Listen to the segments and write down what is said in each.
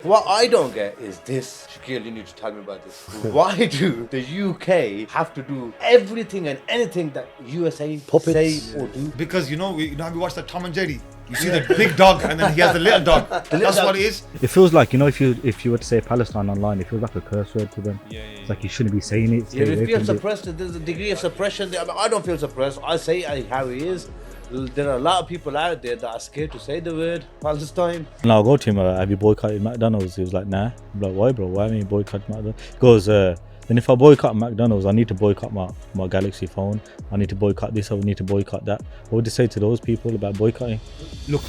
What I don't get is this. Shaquille, you need to tell me about this. Why do the UK have to do everything and anything that USA say or do? Because you know how we watch that Tom and Jerry. You see the big dog and then he has the little dog. That's what it is. It feels like, if you were to say Palestine online, it feels like a curse word to them. It's like you shouldn't be saying it. Yeah, if you feel suppressed, there's a degree of suppression. I don't feel suppressed. I say how it is. There are a lot of people out there that are scared to say the word Palestine. And I'll go to him, have you boycotted McDonald's? He was like, nah. I'm like, why, bro? Why haven't you boycotted McDonald's? He goes, then if I boycott McDonald's, I need to boycott my Galaxy phone. I need to boycott this, I need to boycott that. What would you say to those people about boycotting? Look.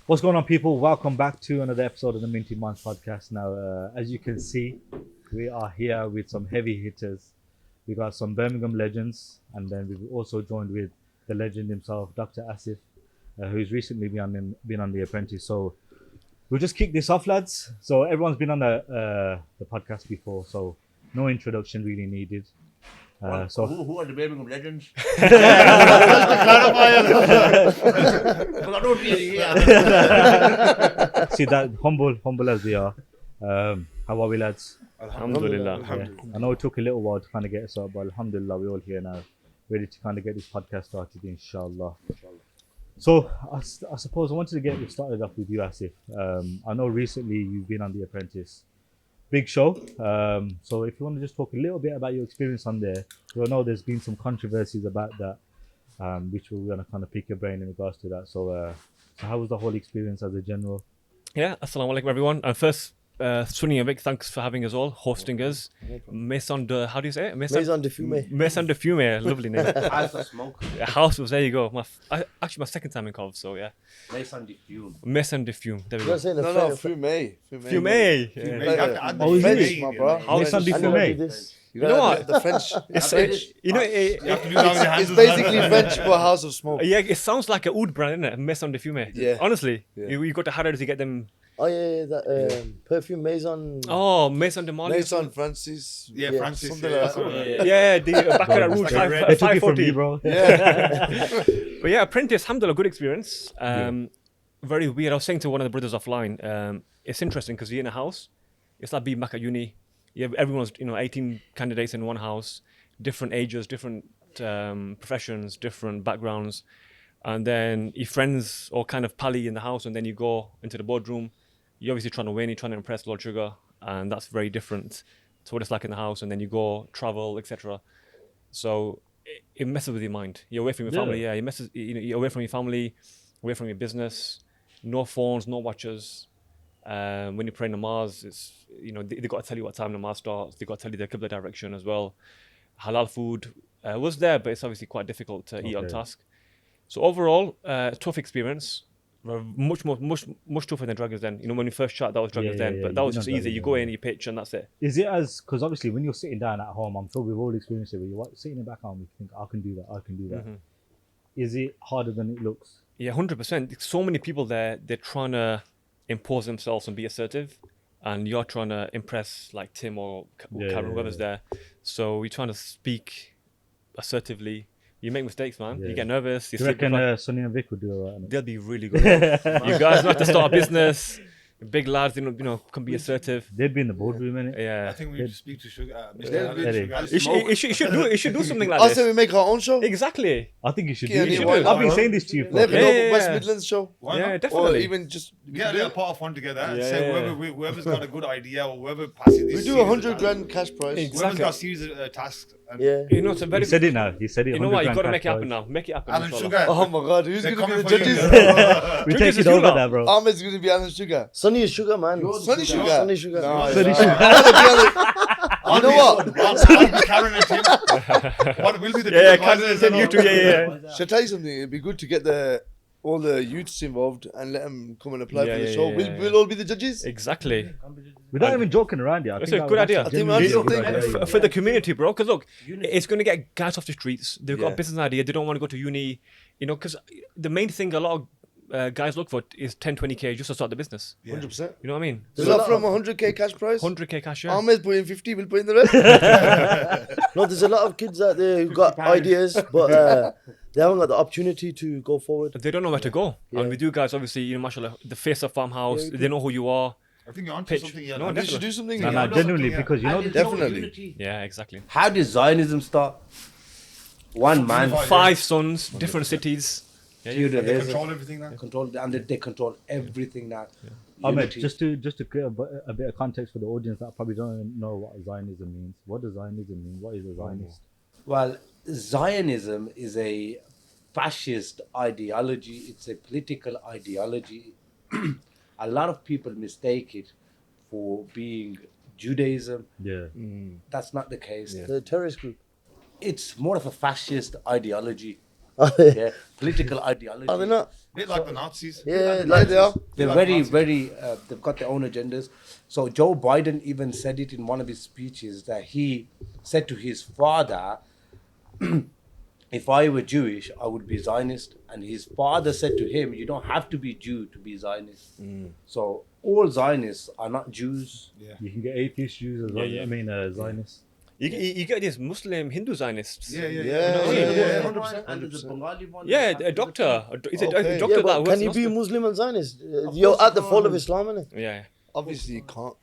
What's going on, people? Welcome back to another episode of the Minty Minds podcast. Now, as you can see, we are here with some heavy hitters. We got some Birmingham legends, and then we've also joined with the legend himself, Dr. Asif, who's recently been on The Apprentice. So we'll just kick this off, lads. So everyone's been on the podcast before, so no introduction really needed. Who are the Birmingham legends? Just to clarify it. Because I don't really hear. See that humble as we are. How are we, lads? Alhamdulillah. Yeah. I know it took a little while to kind of get us up, but alhamdulillah, we're all here now, ready to kind of get this podcast started, inshallah. So I suppose I wanted to get it started off with you, Asif. I know recently you've been on The Apprentice. Big show. So if you want to just talk a little bit about your experience on there, because I know there's been some controversies about that, which we're going to kind of pick your brain in regards to that. So how was the whole experience as a general? Yeah, assalamu alaikum everyone. First, Sunny and Vic, thanks for having us all, hosting us. Maison de, how do you say it? Maison de Fumé. Maison de Fumé, lovely name. House of Smoke. House was, there you go. Actually my second time in Cov, so yeah. Maison de Fume. Maison de Fume, there we You're go. saying the No, French. Fumé. Fume! You Yeah. have to add the Oh, is French it? in, my you bro. know. How Maison de I never Fumé. did this. You know know what? The French. It's, You have to do that with your hands It's as well. basically French for House of Smoke. yeah, it sounds like a oud brand, isn't it? Maison de Fume. Yeah. Honestly, Yeah. you go to Harrods to get them. Oh yeah, that perfume Maison. Oh, Maison de Mali. Mason Francis. Yeah, Yeah, Francis. something Yeah, like that's that. what- Yeah, the back of that route, like red. They took it from 540. me, bro. Yeah. But yeah, Apprentice, alhamdulillah, good experience. Very weird. I was saying to one of the brothers offline, it's interesting because you're in a house. It's like being back at uni. Everyone's 18 candidates in one house, different ages, different professions, different backgrounds, and then your friends all kind of pally in the house, and then you go into the boardroom. You're obviously trying to win. You're trying to impress Lord Sugar, and that's very different to what it's like in the house. And then you go travel, etc. So it messes with your mind. You're away from your family. Yeah, you're away from your family, away from your business. No phones, no watches. When you're praying namaz, it's they got to tell you what time namaz starts. They got to tell you the qibla direction as well. Halal food was there, but it's obviously quite difficult to eat on Okay. task. So overall, tough experience. Much tougher than Dragons Den. When we first shot, that was Dragons Den, but that was just easy. You go in, you pitch, and that's it. Is it because obviously when you're sitting down at home, I'm sure we've all experienced it, where you're sitting in the back home, you think, I can do that, I can do that. Mhm. Is it harder than it looks? Yeah, 100%. So many people there, they're trying to impose themselves and be assertive, and you're trying to impress like Tim or Karen, whoever's there. So you're trying to speak assertively. You make mistakes, man. Yeah. You get nervous. You Do you slip reckon up. Sonny and Vic would do alright? They'll be really good. You guys know how to start a business. Big lads, can be assertive. They'd be in the boardroom, innit? I Yeah. think we need to speak to Sugar. Mr. Yeah, Ali, Eddie. Sugar Ali You Smoke. should do something like I this. say we make our own show. Exactly. I think you should Yeah, do you it. should. I've been saying this to you for Never Yeah, know yeah, West yeah. Midlands show. Why Yeah, not? Or definitely. even just Yeah, a pot of fun together. Yeah, Say yeah. whoever's got a good idea or whoever passes this. we do series of 100 tasks. grand cash prize. Exactly. Whoever's got series of tasks. And Yeah. It's a He very. said it now. He said it. You know what? You 100 got to grand make it cash happen now. Make it happen. Alan inshallah. Sugar. Oh my god, who's They're going to be coming the for you. judges? We Judges take is it you over lot. there, bro. Ahmed's going to be Alan Sugar. Sunny is sugar, man. Sunny Sugar. Sunny sugar. No, Sunny it's Sugar. not. You know what? I'll be Karen and Tim. What will be the Yeah, two Karen advisors and and you all? two, yeah. Shall I tell you something? It'd be good to get all the youths involved and let them come and apply Yeah, for the yeah, show. yeah, We'll, yeah. we'll all be the judges. Exactly. We're not even joking around here. I It's think a that good was idea. actually I think we genuinely have a good something. idea. For the community, bro. Because look, it's going to get guys off the streets. They've got Yeah. a business idea. They don't want to go to uni, because the main thing a lot of guys look for is 10, 20k just to start the business. 100%. You know what I mean? There's a lot from 100k cash prize. 100k cash, yeah. Ahmed's putting 50, we'll put in the rest. No, there's a lot of kids out there who got ideas, but they haven't got the opportunity to go forward. They don't know where to go. Yeah. And with you guys, obviously, you know, mashallah, the face of Farmhouse, they know who you are. I think you're onto Pitch. something here. No, man. We should do something. No, here. no, know genuinely, something, yeah. because you know, Definitely. Yeah, exactly. How did Zionism start? One man, Five. 5 sons, different cities. few They days, control everything now. they control everything now. Ahmed, Unity. just to create a bit of context for the audience that probably don't know what Zionism means. What does Zionism mean? What is a Zionist? Well, Zionism is a fascist ideology. It's a political ideology. A lot of people mistake it for being Judaism. Yeah. That's not the case. The terrorist group. It's more of a fascist ideology. Are they Yeah, political ideology. not? Bit like the Nazis. Yeah, like they are. They're Like very, Nazis. very. They've got their own agendas. So Joe Biden even said it in one of his speeches that he said to his father, "If I were Jewish, I would be Zionist." And his father said to him, "You don't have to be Jew to be Zionist." So all Zionists are not Jews. You can get atheist Jews as well. yeah. I mean, Zionists. You get these Muslim Hindu Zionists. Yeah, yeah, Yeah, yeah. yeah. 100%. And there's a Bengali one. Yeah, a doctor. Is it Okay. a doctor Yeah, but that works can you be Muslim? Muslim and Zionist? You're at the fall of Islam, innit? Yeah. Obviously, you can't.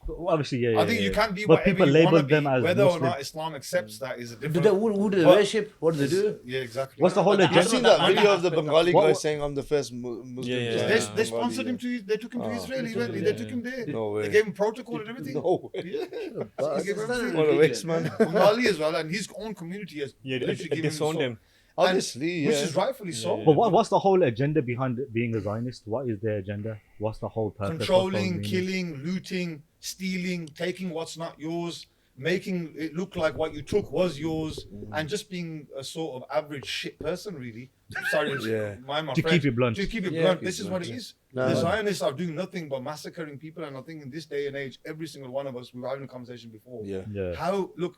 Well, obviously, yeah. I think you can be But whatever people you label want to them be. as Whether Muslim. or not Islam accepts that is a Do different. they, who do they But- worship? What do they do? Yeah, exactly. What's the whole But agenda? I've seen that on video of the aspect Bengali What- guy saying, I'm the first Muslim. Yeah, yeah, They, yeah. they sponsored him to. They took him to Israel. He went, they took him there. No way. They gave him protocol and everything. No way. Yeah. But He gave him everything. What a waste, man. Bengali as well, and his own community has Yeah, literally they given disowned so- him. Obviously, which yeah. is rightfully so. But what's the whole agenda behind being a Zionist? What is their agenda? What's the whole purpose? What's the whole Controlling, meaning? killing, looting, stealing, taking what's not yours, making it look like what you took was yours, and just being a sort of average shit person, really. Sorry, Yeah. my To friend. keep it blunt. To keep it Yeah, blunt, keep this it is what it is. No. The Zionists are doing nothing but massacring people, and I think in this day and age, every single one of us, we were having a conversation before. Yeah. Yeah. How look,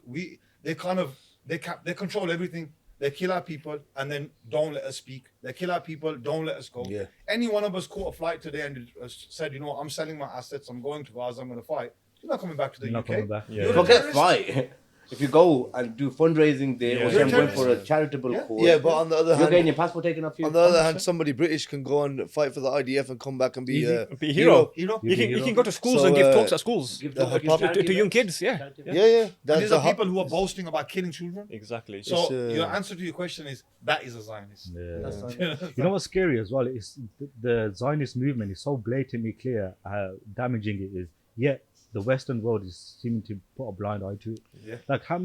they control everything. They kill our people and then don't let us speak. They kill our people, don't let us go. Yeah. Any one of us caught a flight today and said, you know, I'm selling my assets, I'm going to Gaza, I'm going to fight. You're not coming back to the You're UK. not coming back. Yeah. You're a Forget terrorist. fight. If you go and do fundraising there, Yeah. or say You're I'm a going for a terrorist. charitable Yeah. cause, Yeah, but on the other you're getting hand, your passport taken off you. on the other hand, somebody British can go and fight for the IDF and come back and be Easy. a Be a hero. Hero. You can go to schools So, and give talks at schools Give the talk against Republic- charity, to young kids. Yeah. charity. Yeah, yeah. And That's these the are people who are boasting about killing children. Exactly. So It's, your answer to your question is that is a Zionist. Yeah. That's fine. You know what's scary as well? It's the Zionist movement is so blatantly clear how damaging it is. Yet the Western world is seeming to put a blind eye to it. Yeah. Like how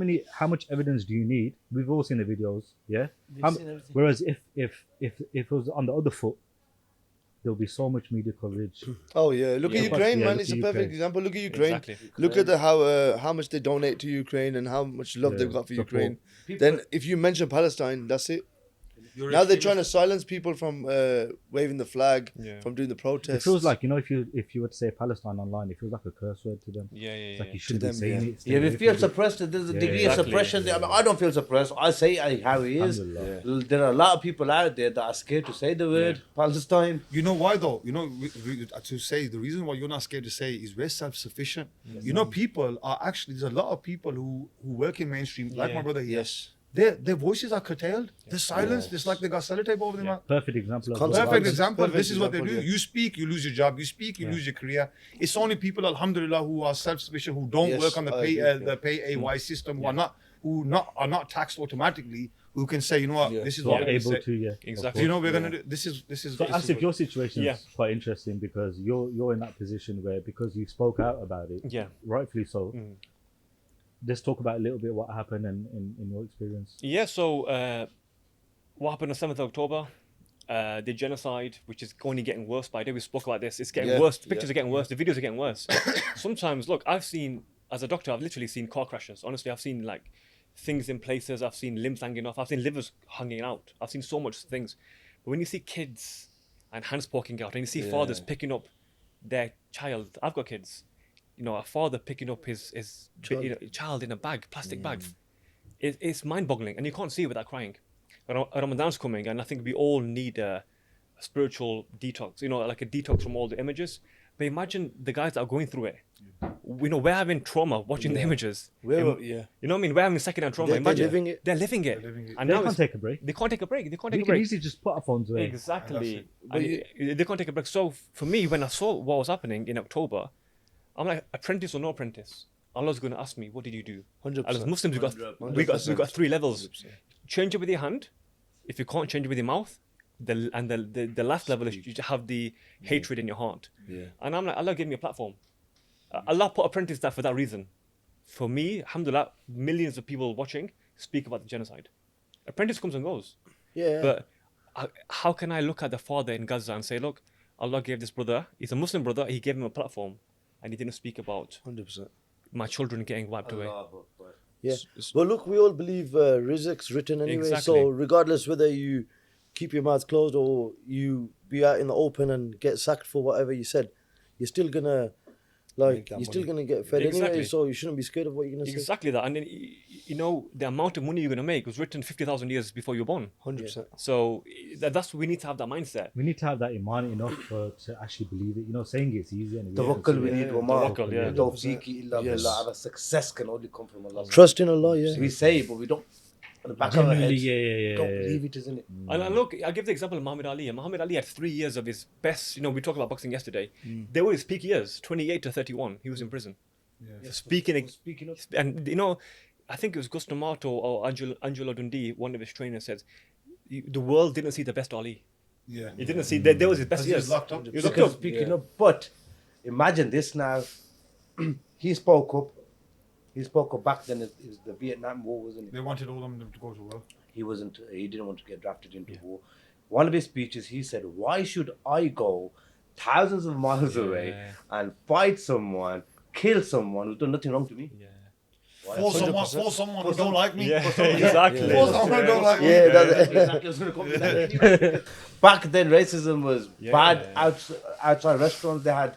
much evidence do you need? We've all seen the videos, yeah. We've How- seen everything. whereas if it was on the other foot, there'll be so much media coverage. Oh yeah, look Yeah. at Ukraine, Yeah, man. look It's at a perfect Ukraine. example. Look at Ukraine. Exactly. Look at how much they donate to Ukraine and how much love Yeah, they've got for support. Ukraine. People- Then if you mention Palestine, that's it. You're Now they're extremist. trying to silence people from waving the flag, Yeah. from doing the It protests. feels like, you know, if you were to say Palestine online, it feels like a curse word to them. Yeah, yeah, It's like yeah. you shouldn't them, be saying yeah. it. Stay Yeah, away we feel from it. suppressed. There's a Yeah, degree exactly. of suppression. I mean, I don't feel suppressed. I say how it is. Alhamdulillah. There are a lot of people out there that are scared to say the word Palestine. You know why though? You know, to say the reason why you're not scared to say is we're self-sufficient. You know, people are actually, there's a lot of people who work in mainstream, like Yeah. my brother here. Yes. Their voices are curtailed. They're silenced. It's like they got sellotape over their mouth. Perfect example. Of Constant- that. Perfect example. Perfect This is what they do. example, yeah. You speak, you lose your job. You speak, you lose your career. It's only people, alhamdulillah, who are self-sufficient, who don't Yes, work on the I pay agree, the pay AY system, who are not taxed automatically, who can say, you know what, Yeah. this is Not what we're able gonna to, yeah. Exactly. you know, we're gonna do. This is. So this is Asif, what- your situation Yeah. is quite interesting because you're in that position where, because you spoke out about it, Yeah. rightfully so. Mm. Let's talk about a little bit what happened in your experience. Yeah, so what happened on 7th of October? The genocide, which is only getting worse by the day. We spoke about this. It's getting Yeah, worse. The pictures yeah, are getting worse. The videos are getting worse. Sometimes, look, I've seen, as a doctor, I've literally seen car crashes. Honestly, I've seen like things in places. I've seen limbs hanging off. I've seen livers hanging out. I've seen so much things. But when you see kids and hands poking out, and you see fathers picking up their child, I've got kids. You know, a father picking up his child in a bag, plastic bag. It's mind-boggling, and you can't see it without crying. Ramadan's coming, and I think we all need a spiritual detox, like a detox from all the images. But imagine the guys that are going through it. We're having trauma watching the images. Yeah. You know what I mean? We're having second-hand trauma. They're Imagine. living it. They're living it. And They now can't it's- take a break. They can't take a break. They can't take We a can break. easily just put our phones away. Exactly. But And they can't take a break. So for me, when I saw what was happening in October, I'm like, apprentice or no apprentice? Allah's going to ask me, what did you do? 100%. And as Muslims, we got 3 levels. Change it with your hand. If you can't change it with your mouth, the last level is you just have the hatred in your heart. Yeah. And I'm like, Allah gave me a platform. Allah put apprentice there for that reason. For me, alhamdulillah, millions of people watching speak about the genocide. Apprentice comes and goes. Yeah. But how can I look at the father in Gaza and say, look, Allah gave this brother, he's a Muslim brother, he gave him a platform, and he didn't speak about 100%. my children getting wiped away. Yeah. But look, we all believe rizq's written anyway. Exactly. So regardless whether you keep your mouth closed or you be out in the open and get sacked for whatever you said, you're still gonna Make that you're still money. gonna get fed Exactly. anyway. So you shouldn't be scared of what you're gonna say. Exactly that. And then, the amount of money you're going to make was written 50,000 years before you were born. 100%. So that's we need to have that mindset. We need to have that iman enough to actually believe it. Saying it's easy and Tawakkul we need. Tawakkul, yeah. Tawfiqi illa Yes. billah. Our success can only come from Allah. Trust in Allah, yeah. We say, but we don't. At the back of our Genuinely, heads, yeah. don't believe it, isn't it? And look, I'll give the example of Muhammad Ali. And Muhammad Ali had 3 years of his best, we talked about boxing yesterday. They were his peak years, 28 to 31. He was in prison. Speaking of and I think it was Gus D'Amato or Angelo Dundee, one of his trainers said, the world didn't see the best Ali. Yeah. He didn't see that was his best Because he was years. locked up. He was locked because up. speaking of, but imagine this now. He spoke up. He spoke up back then. It was the Vietnam War, wasn't it? They wanted all of them to go to war. He wasn't. He didn't want to get drafted into war. One of his speeches, he said, "Why should I go thousands of miles away and fight someone, kill someone who's done nothing wrong to me?" Yeah. For someone who don't like me. Yeah, exactly. For someone who don't like me. Yeah, Exactly, I was gonna come to that anyway. Back then, racism was bad. Outside restaurants, they had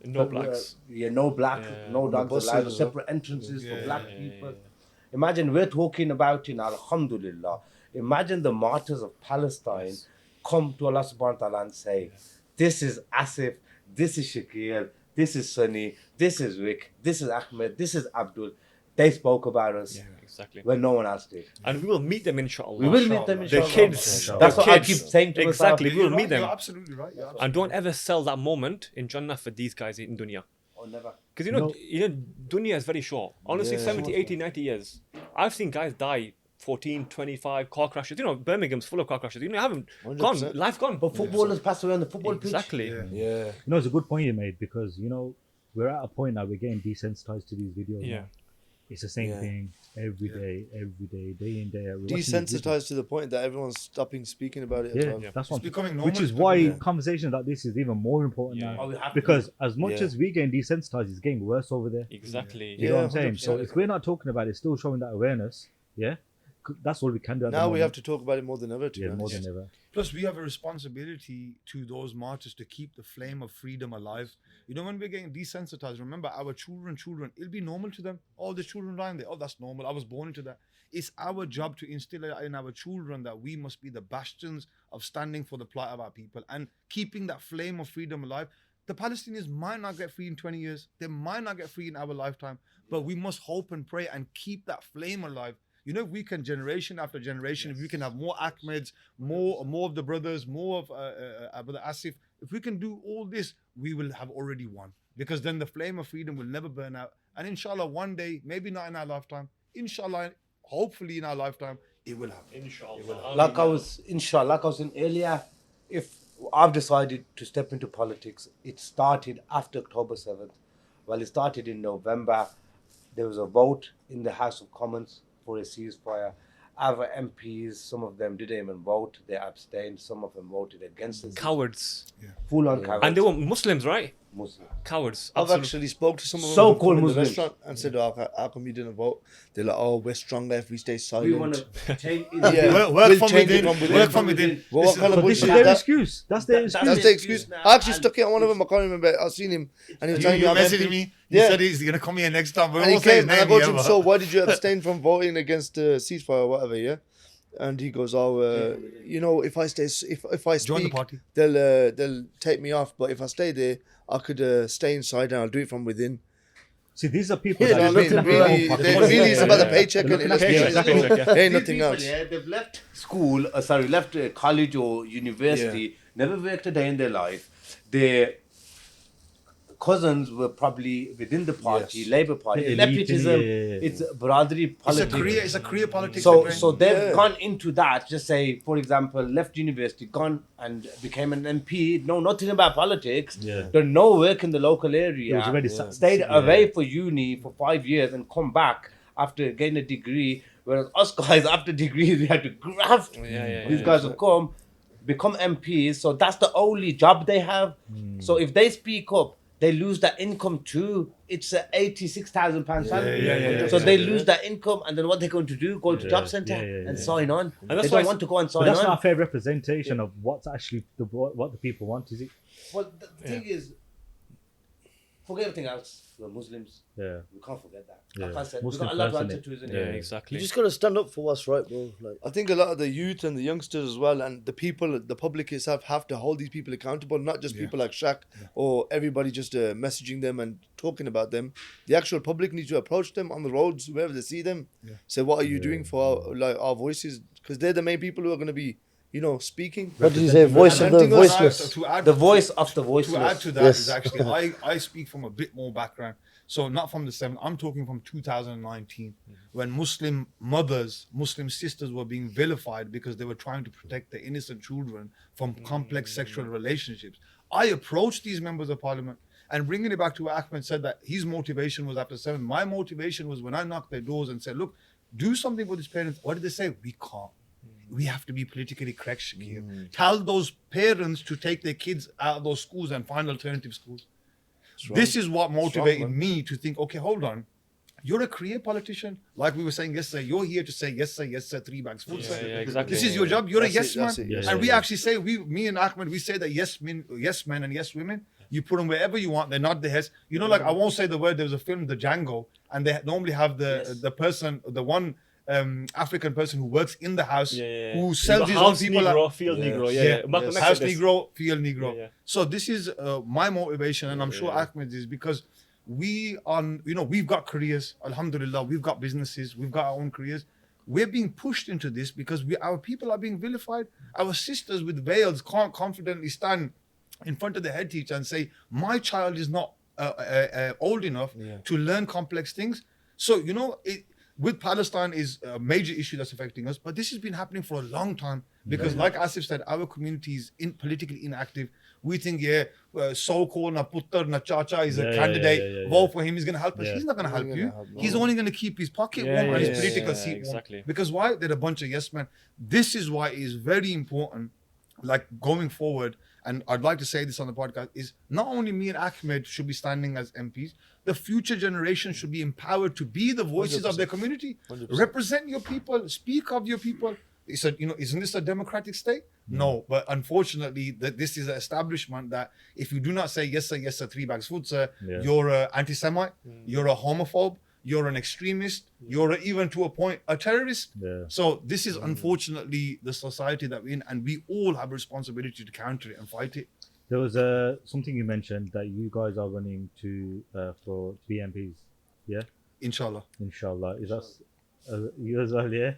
No blacks. no black, Yeah. no dogs buses allowed, as well. separate entrances for Yeah, black yeah, people. Imagine we're talking about in Alhamdulillah. Imagine the martyrs of Palestine come to Allah subhanahu wa ta'ala and say, this is Asif, this is Shakir, this is Sunny, this is Rick, this is Ahmed, this is Abdul. They spoke about us Exactly. when no one else did. And we will meet them, inshallah. We will meet them The inshallah. kids. That's the what I kids. keep saying to myself. Exactly. We will meet them. You're absolutely right. Yeah. And don't ever sell that moment in Jannah for these guys in dunya. Oh, never. Because dunya is very short. Honestly, 70, 80, 90 years. I've seen guys die 14, 25 car crashes. Birmingham's full of car crashes. You haven't gone. 100%. Life gone. But footballers pass away on the football pitch. Exactly. Yeah. It's a good point you made because we're at a point now we're getting desensitized to these videos. Yeah. now. It's the same Yeah. thing every day, day in, day out. We're watching these Desensitized to the point that everyone's stopping speaking about it videos. as Yeah, well. that's what. It's becoming normal. Which is It's why becoming- conversations like this is even more important Yeah. now. Oh, we have to. Because as much Yeah. as we're getting desensitized, it's getting worse over there. Exactly. You know what I'm Yeah, saying? So 100%. if we're not talking about it, still showing that awareness, yeah, that's all we can do. At the Now we moment. have to talk about it more than ever. To be more honest. than ever. Plus, we have a responsibility to those martyrs to keep the flame of freedom alive. When we're getting desensitized, remember our children, it'll be normal to them. All the children dying there, oh, that's normal. I was born into that. It's our job to instill it in our children that we must be the bastions of standing for the plight of our people and keeping that flame of freedom alive. The Palestinians might not get free in 20 years. They might not get free in our lifetime, but we must hope and pray and keep that flame alive. If we can, generation after generation, if we can have more Ahmeds, more of the brothers, more of Brother Asif, if we can do all this, we will have already won. Because then the flame of freedom will never burn out. And inshallah, one day, maybe not in our lifetime, inshallah, hopefully in our lifetime, it will happen. Inshallah. Like I was saying earlier, if I've decided to step into politics, it started after October 7th. Well, it started in November. There was a vote in the House of Commons for a ceasefire. Other MPs, some of them didn't even vote. They abstained. Some of them voted against it. Cowards. Full-on cowards. And they were Muslims, right? Muslim. Cowards. I've Absolute- actually spoke to some of them So-called in the Muslims. restaurant and said, "Oh, how come you didn't vote?" They're like, "Oh, we're stronger if we stay silent." We want to change. Yeah. Work We'll from change it within. from within. Work from within. Well, This what is- kind of But this is bullshit their is that? excuse. That's their excuse. That's the excuse. now, I actually and stuck it on one of them. I can't remember. I seen him, and he was telling me, You "I'm messaged MP." me. He Yeah. said he's going to come here next time. We're And he all saying came, and I name go to here, him, but- "So why did you abstain from voting against the ceasefire or whatever?" Yeah. and he goes, "Oh, you know, if I stay, if I Join the speak, party. they'll take me off. But if I stay there, I could stay inside and I'll do it from within." See, these are people Yeah, that they're are looking looking really, for they really, it's about the paycheck. They're And looking let's at be honest, paycheck, there ain't These nothing people, else. Yeah, they've left school, left college or university, never worked a day in their life. Their cousins were probably within the party, Yes. Labour Party. The elite, Nepotism, yeah. it's Bradri politics. It's a career politics. So, again. so they've Yeah. gone into that. Just say, for example, left university, gone and became an MP. Know nothing about politics. Yeah. Done no work in the local area. It was already Stayed yeah. away for uni for 5 years and come back after getting a degree. Whereas us guys, after degrees, we had to graft. These guys have come, become MPs. So that's the only job they have. So if they speak up, they lose that income too. It's a £86,000 salary. yeah, So they lose that income, and then what they're going to do? Go to job centre and sign on. And They that's don't why want to go and But sign that's on. not a fair representation of what's actually what the people want, is it? Well, the thing is, forget everything else. We're Muslims. Yeah. We can't forget that. Yeah. Like I said, Muslim we've got Allah to person, answer to, isn't Yeah, it? exactly. You just gotta stand up for what's right, bro. Like, I think a lot of the youth and the youngsters as well, and the people, the public itself, have to hold these people accountable. Not just people like Shaq or everybody just messaging them and talking about them. The actual public needs to approach them on the roads wherever they see them. Say, what are you doing for our voices? Because they're the main people who are going to be, speaking. what did you say? Voice of the Representing us. voiceless. To add The voice of the to add voiceless. to that Yes. is actually I speak from a bit more background. So not from the 7th, I'm talking from 2019, when Muslim mothers, Muslim sisters were being vilified because they were trying to protect their innocent children from complex sexual relationships. I approached these members of parliament, and bringing it back to what Ahmed said, that his motivation was after 7. My motivation was when I knocked their doors and said, look, do something for these parents. What did they say? We can't. We have to be politically correct, Shakir. Tell those parents to take their kids out of those schools and find alternative schools. This is what motivated me to think, okay, hold on. You're a career politician. Like we were saying yesterday, you're here to say yes, sir, 3 bags full, sir. yeah, exactly. This is your job. You're a That's yes it, man. that's it, yes, And we yeah. actually say, me and Ahmed, we say that yes men and yes women. You put them wherever you want. They're not the heads. You know, like I won't say the word. There was a film, The Django, and they normally have the person, the one African person who works in the house who sells his own house people. Negro, field Negro, Malcolm X House said this. Negro, field Negro. Yeah, yeah. So this is my motivation, and I'm sure Ahmed is, because we we've got careers. Alhamdulillah, we've got businesses, we've got our own careers. We're being pushed into this because our people are being vilified. Our sisters with veils can't confidently stand in front of the head teacher and say, my child is not old enough to learn complex things. So, with Palestine is a major issue that's affecting us, but this has been happening for a long time because, like Asif said, our community is politically inactive. We think, so-called na puttar na chacha is a candidate. Vote for him. He's going to help us. He's not going to help you. He's only going to keep his pocket warm and his political seat warm. exactly. Because why? They're a bunch of yes men. This is why it is very important, like going forward, and I'd like to say this on the podcast, is not only me and Ahmed should be standing as MPs, the future generation should be empowered to be the voices of their community. 100%. Represent your people, speak of your people. Isn't this a democratic state? No, but unfortunately, this is an establishment that if you do not say yes sir, 3 bags food, sir, you're an anti-Semite, you're a homophobe, you're an extremist, you're even to a point a terrorist. So this is unfortunately the society that we're in, and we all have a responsibility to counter it and fight it. There was something you mentioned that you guys are running to be MPs. Yeah, Inshallah. inshallah. Is that you as well? Yeah.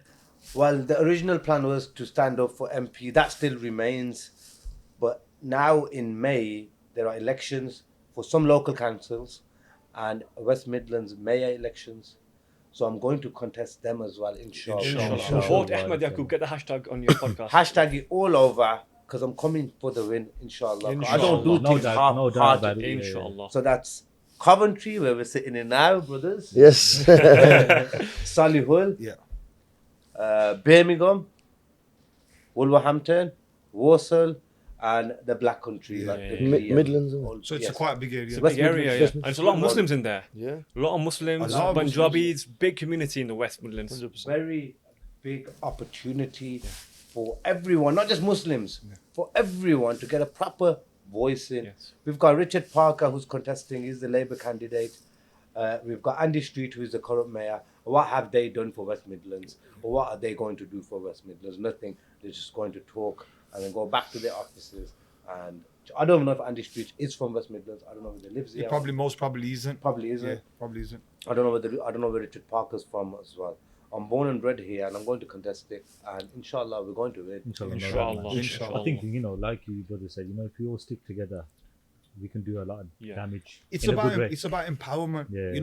Well, the original plan was to stand up for MP. That still remains. But now in May, there are elections for some local councils and West Midlands mayor elections. So I'm going to contest them as well, inshallah. Inshallah. Vote Ahmed Yaqub. Get the hashtag on your podcast. Hashtag it all over because I'm coming for the win, inshallah. I don't do No things doubt, no doubt about it. half-heartedly. Inshallah. So that's Coventry, where we're sitting in now, brothers. Yes. Solihull. Yeah. Birmingham, Wolverhampton, Walsall, and the Black Country, like the Midlands. So it's a quite big area. So Big area, yeah. And there's a lot of Muslims in there. Yeah. A lot of Muslims, A lot of Punjabis, big community in the West Midlands. 100%. very big opportunity for everyone, not just Muslims, for everyone to get a proper voice in. Yes. We've got Richard Parker, who's contesting, he's the Labour candidate. We've got Andy Street, who is the current mayor. What have they done for West Midlands? Or what are they going to do for West Midlands? Nothing. They're just going to talk and then go back to their offices. And I don't know if Andy Street is from West Midlands. I don't know whether he lives It here. probably most probably isn't. Probably isn't. Yeah, probably isn't. I don't know where Richard Parker's from as well. I'm born and bred here, and I'm going to contest it. And inshallah, we're going to win. Inshallah. no doubt, Inshallah, man. inshallah. I think, you know, like you brother said, you know, if we all stick together, we can do a lot of Yeah. damage. It's in a about good way. it's about empowerment. Yeah, You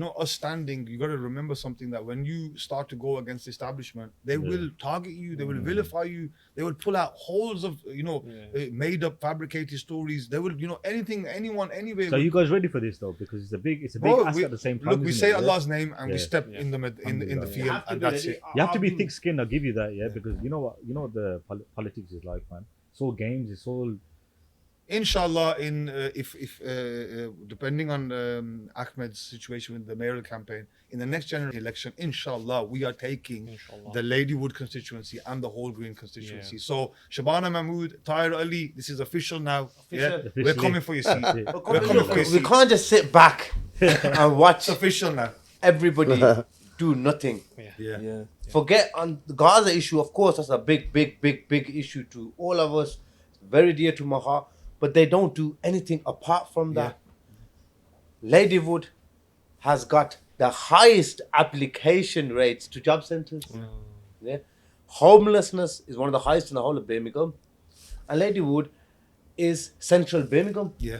know, us standing. You got to remember something that when you start to go against the establishment, they Yeah. will target you. They will vilify you. They will pull out holes of made up, fabricated stories. They will, anything, anyone, anywhere. So are you guys ready for this though? Because it's a big Bro, ask we- at the same time. Look, we isn't say it? Allah's name and we Yeah. step Yeah. in the Alhamdulillah. field, have to and be that's ready. it. You have to be I'll thick-skinned. I'll give you that, yeah. Because you know what? You know what the politics is like, man. It's all games. It's all. Inshallah, if depending on Ahmed's situation with the mayoral campaign in the next general election, inshallah, we are taking Inshallah. the Ladywood constituency and the whole Green constituency. Yeah. So Shabana Mahmood, Tahir Ali, this is official now. Yeah, Official. we're coming for your seat. That's it. We're coming for your We seat. can't just sit back and watch It's official now. everybody do nothing. Yeah. Yeah. Forget on the Gaza issue, of course, that's a big issue to all of us. It's very dear to my heart. But they don't do anything apart from that. Ladywood has got the highest application rates to job centres. Yeah. Homelessness is one of the highest in the whole of Birmingham. And Ladywood is central Birmingham, Yeah.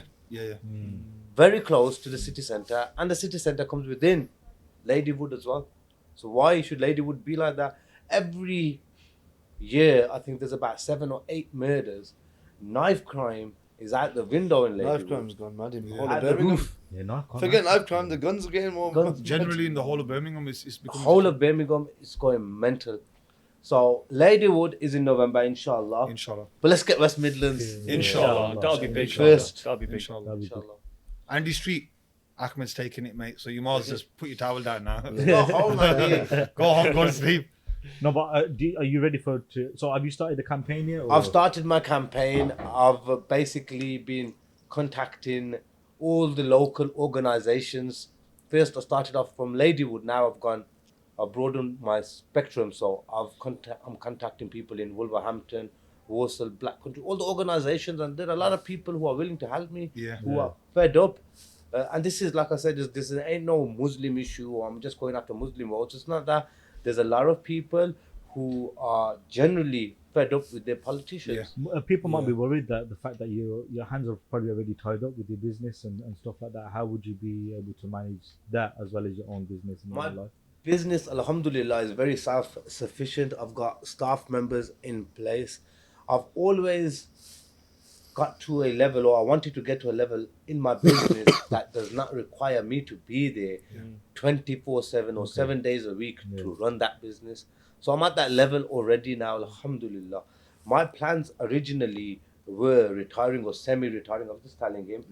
very close to the city centre. And the city centre comes within Ladywood as well. So why should Ladywood be like that? Every year, I think there's about 7 or 8 murders. Knife crime is out the window in Ladywood. Knife crime's gone mad in Yeah. whole At of the Birmingham. roof. Yeah, no, I can't. Forget knife crime, the guns are getting more. Guns- Generally, in the whole of Birmingham, it's becoming Whole of Birmingham is going mental. So Ladywood is in November, inshallah. Inshallah. But let's get West Midlands. Inshallah. That'll be big. First. That'll be big. Inshallah. That'd be good. Inshallah. Andy Street, Ahmed's taking it, mate. So you might as well just put your towel down now. Go home, man. Go home, go to sleep. No, but are you ready for? So have you started the campaign yet? or- I've started my campaign. I've basically been contacting all the local organisations. First, I started off from Ladywood. Now I've broadened my spectrum. So I'm contacting people in Wolverhampton, Walsall, Black Country, all the organisations, and there are a lot of people who are willing to help me. Yeah. Who are fed up. And this is, like I said, this ain't no Muslim issue, or I'm just going after Muslim votes. It's not that. There's a lot of people who are generally fed up with their politicians. People might be worried that the fact that your hands are probably already tied up with your business and stuff like that. How would you be able to manage that as well as your own business in My- your life? Business, alhamdulillah, is very self-sufficient. I've got staff members in place. I've always got to a level, or I wanted to get to a level in my business that does not require me to be there 24/7 or 7 days a week to run that business. So I'm at that level already now, alhamdulillah. My plans originally were retiring or semi-retiring. I was just telling him,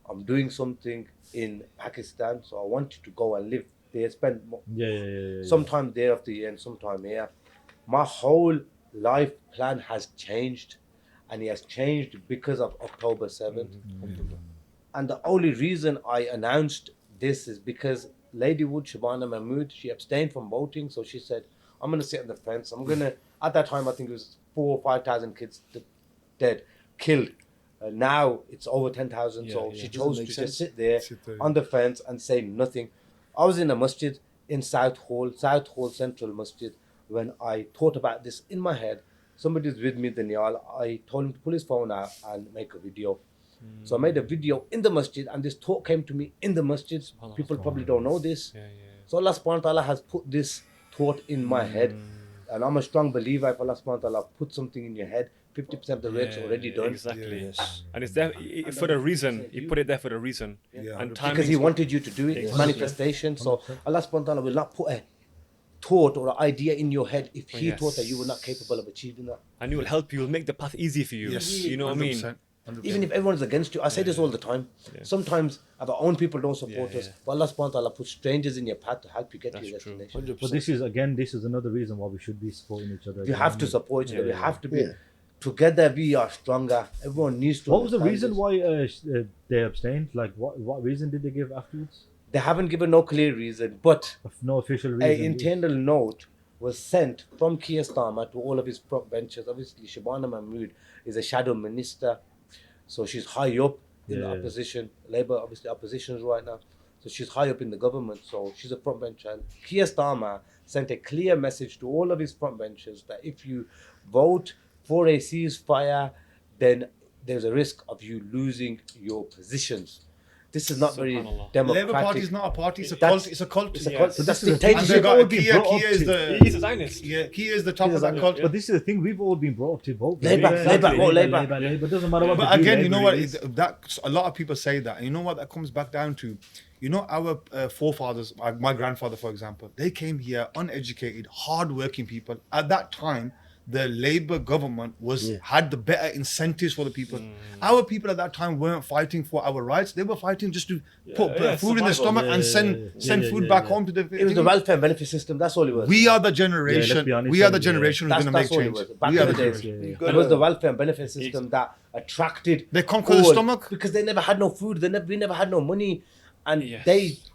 I'm doing something in Pakistan, so I wanted to go and live there, spend Yeah. sometime there of the year and sometime here. My whole life plan has changed, and it has changed because of October 7th. And the only reason I announced this is because Ladywood, Shabana Mahmood, she abstained from voting, so she said, I'm going to sit on the fence. I'm going to, at that time, I think it was 4,000 or 5,000 kids dead, killed. Now it's over 10,000, so she chose to make just sense. sit there Sit there. on the fence and say nothing. I was in a masjid in South Hall Central Masjid, when I thought about this in my head. Somebody's with me, Daniel. I told him to pull his phone out and make a video. So I made a video in the masjid, and this thought came to me in the masjid. People probably don't know this. So Allah subhanahu wa ta'ala has put this thought in my head. And I'm a strong believer, if Allah subhanahu wa ta'ala put something in your head, 50% of the work's already done. Exactly. Yes. And it's there for a reason. He put it there for a reason. Yeah. And time Because is he what- wanted you to do it. It's manifestation. So Allah subhanahu wa ta'ala will not put a thought or an idea in your head if he thought that you were not capable of achieving that. and he will help you. He'll make the path easy for you. Yes. You know what I mean? 100%. 100%. Even if everyone's against you, I say this all the time. Sometimes our own people don't support us, but Allah subhanahu wa ta'ala puts strangers in your path to help you get to your true. destination. 100%. But this is another reason why we should be supporting each other. We have to support each other. We Yeah. have to be together. We are stronger. Everyone needs to. What was the understand reason this. why they abstained? Like, what reason did they give afterwards? They haven't given no clear reason, but No official an reason. internal note was sent from Keir Starmer to all of his front benchers. Obviously, Shabana Mahmood is a shadow minister, so she's high up in the Yeah. opposition. Labour, obviously, opposition right now, so she's high up in the government. So she's a front bencher. And Keir Starmer sent a clear message to all of his front benchers that if you vote for a ceasefire, then there's a risk of you losing your positions. This is not very Subhanallah. democratic. Labour Party is not a party. It's a That's- cult. It's a cult. It's a Yes. cult. But That's this is the And thing, they dictatorship. we've all got been Kia. brought Kia up is to- the He's a Zionist. yeah. Kia is the top He's of a that Zionist, cult. yeah. But this is the thing, we've all been brought up to vote. Labour, Labour. Labour. Doesn't matter what But they do, again, you know Labour what? is. That a lot of people say that. And you know what that comes back down to? You know, our forefathers, my grandfather, for example, they came here uneducated, hard-working people. At that time, the Labour government had the better incentives for the people. Our people at that time weren't fighting for our rights. They were fighting just to put food in their survival. stomach and send food back home to the. It was the welfare and benefit system. That's all it was. We are the let's generation. be honest, We are the yeah. generation who's That's going to make all it change. was. Back We in are the the days, generation. it was the welfare and benefit system that attracted. They conquer the all- stomach. because they never had no food. We never had no money, and Yes.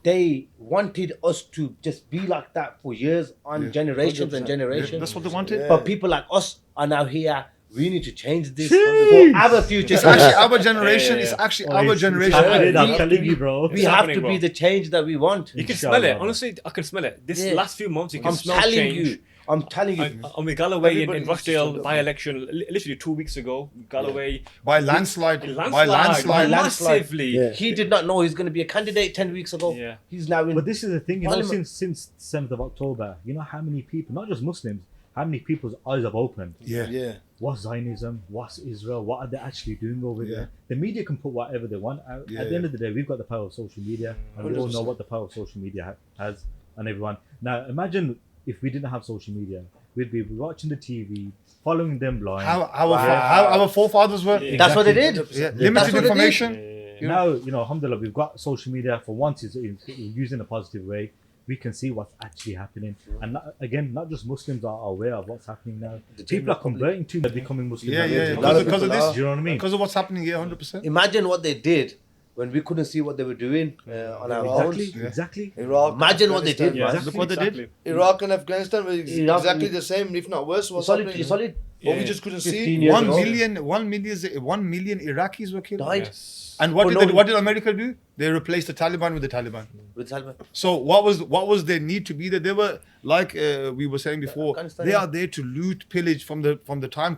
they wanted us to just be like that for years on generations and 100%. generations. That's what they wanted. Yeah. But people like us are now here. We need to change this for our future. It's actually our generation. Yeah. It's actually Oh, our it's generation. happening, I'm We- telling you, bro. we It's have happening, to bro. be the change that we want. You can Inshallah. smell it. Honestly, I can smell it. This Yeah. last few months, you can I'm smell telling change. you. I'm telling you. On the Galloway Everybody in needs to Rochdale stand up. by-election, literally 2 weeks ago, Galloway, By landslide. By By landslide. landslide. massively. Yeah. He did not know he's going to be a candidate 10 weeks ago. Yeah. He's now in. But this is the thing, you know, Parliament. since 7th of October, you know how many people, not just Muslims, how many people's eyes have opened. Yeah. Yeah. What's Zionism? What's Israel? What are they actually doing over Yeah. there? The media can put whatever they want out. Yeah, At the end of the day, we've got the power of social media, and we all know 100%. what the power of social media has on everyone. Now, imagine if we didn't have social media, we'd be watching the TV, following them blind. How our forefathers were. Yeah. That's what they did. Yeah. That's Limited what they did. information. Yeah. Now, you know, alhamdulillah, we've got social media for once is used in a positive way. We can see what's actually happening. And again, not just Muslims are aware of what's happening now. People are converting to becoming Muslims. Yeah, yeah. A lot of Because of people this. Do you know what I mean? Because of what's happening here, 100%. Imagine what they did when we couldn't see what they were doing on our Exactly, phones. Yeah. exactly. Iraq. Imagine what they did, Afghanistan. man. Exactly. Look what they did. Iraq and Afghanistan were Iraq- exactly the same, if not worse. What's It's only, happening? it's only But we Yeah. just couldn't 15 see. years 1 ago. million, 1 million Iraqis were killed. died Yes. And what For did no- what did America do? They replaced the Taliban with the Taliban. with Taliban. So what was their need to be there? They were like we were saying before. Afghanistan, They yeah. are there to loot, pillage from the time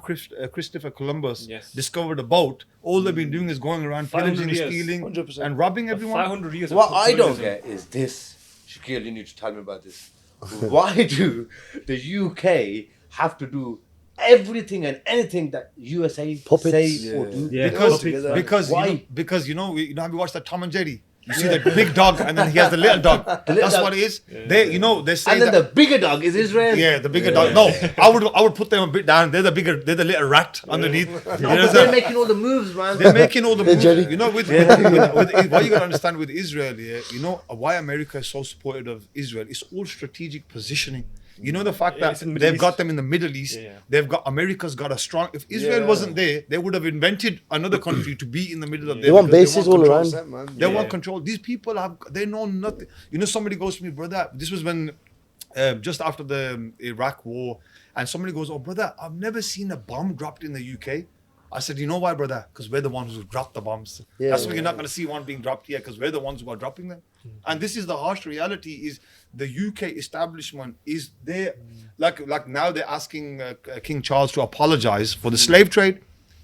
Christopher Columbus Yes. discovered a boat. All they've been doing is going around 500 pillaging, years. stealing, 100%. and robbing everyone. 500 years of What I don't colonialism. get is this. Shaquille, you need to tell me about this. Why do the UK have to do everything and anything that USA Puppets. say or Yeah. do? Yeah, because puppets, man. because Why? you know have you watched that Tom and Jerry? You see the big dog and then he has the little dog. little That's dog. what it is. They say And then that. the bigger dog is Israel. Yeah, the bigger dog. No, I would put them a bit down. They're the little rat underneath. You know But what I'm they're saying? making all the moves, man. They're making all the moves. Jerry. You know, with what you gotta understand with Israel, yeah, you know why America is so supportive of Israel. It's all strategic positioning. You know the fact Yeah, that it's in the Middle they've got East. them in the Middle East. Yeah, yeah. They've got America's got a strong. If Israel Yeah. wasn't there, they would have invented another country to be in the middle of there. They want because bases all control. around. Man. They Yeah. want control. These people they know nothing. You know, somebody goes to me, brother. This was when just after the Iraq war, and somebody goes, "Oh, brother, I've never seen a bomb dropped in the UK." I said, "You know why, brother? Because we're the ones who dropped the bombs. Yeah, That's why yeah, you're not going to see one being dropped here because we're the ones who are dropping them." And this is the harsh reality: is the UK establishment is there, like now they're asking King Charles to apologize for the slave trade.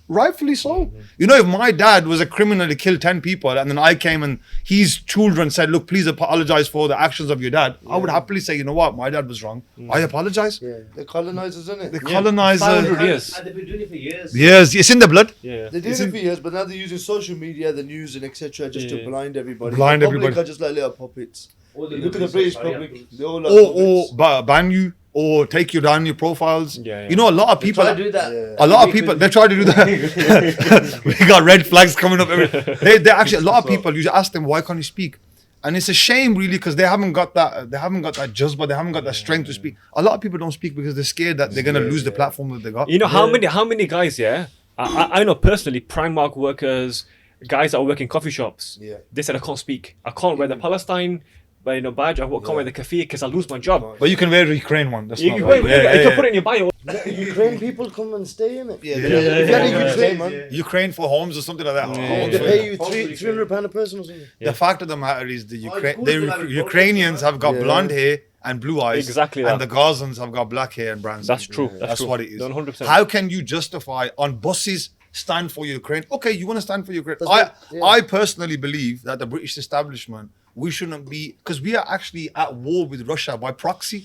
Rightfully so. You know, if my dad was a criminal, he killed 10 people, and then I came and his children said, "Look, please apologize for the actions of your dad," I would happily say, "You know what? My dad was wrong. I apologize." Yeah, the colonizers, isn't it? The colonizer. 500 years. And they've been doing it for years. Yes, it's in the blood. Yeah. They did it for years, but now they're using social media, the news, and etc. just to Yeah. blind everybody. Blind the public everybody. are just like little puppets. All the You look at the little British Sharia public; rules. they're all like Or puppets. ban you, or take you down your profiles. Yeah, yeah. You know, a lot of people. Try to do that. Yeah. A lot of people they try to do that. We got red flags coming up. They actually a lot of people. You ask them why can't you speak, and it's a shame really because they haven't got that. They haven't got that jazba. They haven't got that strength to speak. A lot of people don't speak because they're scared that they're gonna lose the platform that they got. You know how many guys? Yeah, I know personally Primark workers, guys that work in coffee shops. Yeah. They said I can't speak. I can't wear the Palestine, badge. I can't wear the kafir because I lose my job. But you can wear the Ukraine one. That's You, not you, right. you can put it in your bio. Ukraine people come and stay in it. Yeah, If you're in Ukraine, man, Ukraine for homes or something like that. they pay you £300 a person or something. The fact of the matter is the cool. Ukrainians have got Yeah. blonde hair and blue eyes. Exactly And that. the Gazans have got black hair and brown skin. That's true. That's true. what it is. 100%. How can you justify on buses stand for Ukraine? Okay, you want to stand for Ukraine. Yeah. I personally believe that the British establishment, we shouldn't be, because we are actually at war with Russia by proxy.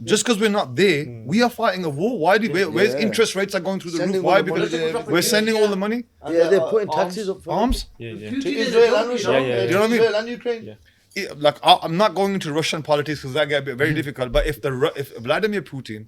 Just because we're not there, we are fighting a war. Why do where's Yeah. interest rates are going through the Sending roof? all Why? the money Because there. we're sending all the money. Yeah, they're putting taxes up for Arms. Yeah, yeah. To Israel and Russia. Yeah, yeah, yeah. You know what I mean? Israel and Ukraine. Yeah. I'm not going into Russian politics because that get very difficult. But if Vladimir Putin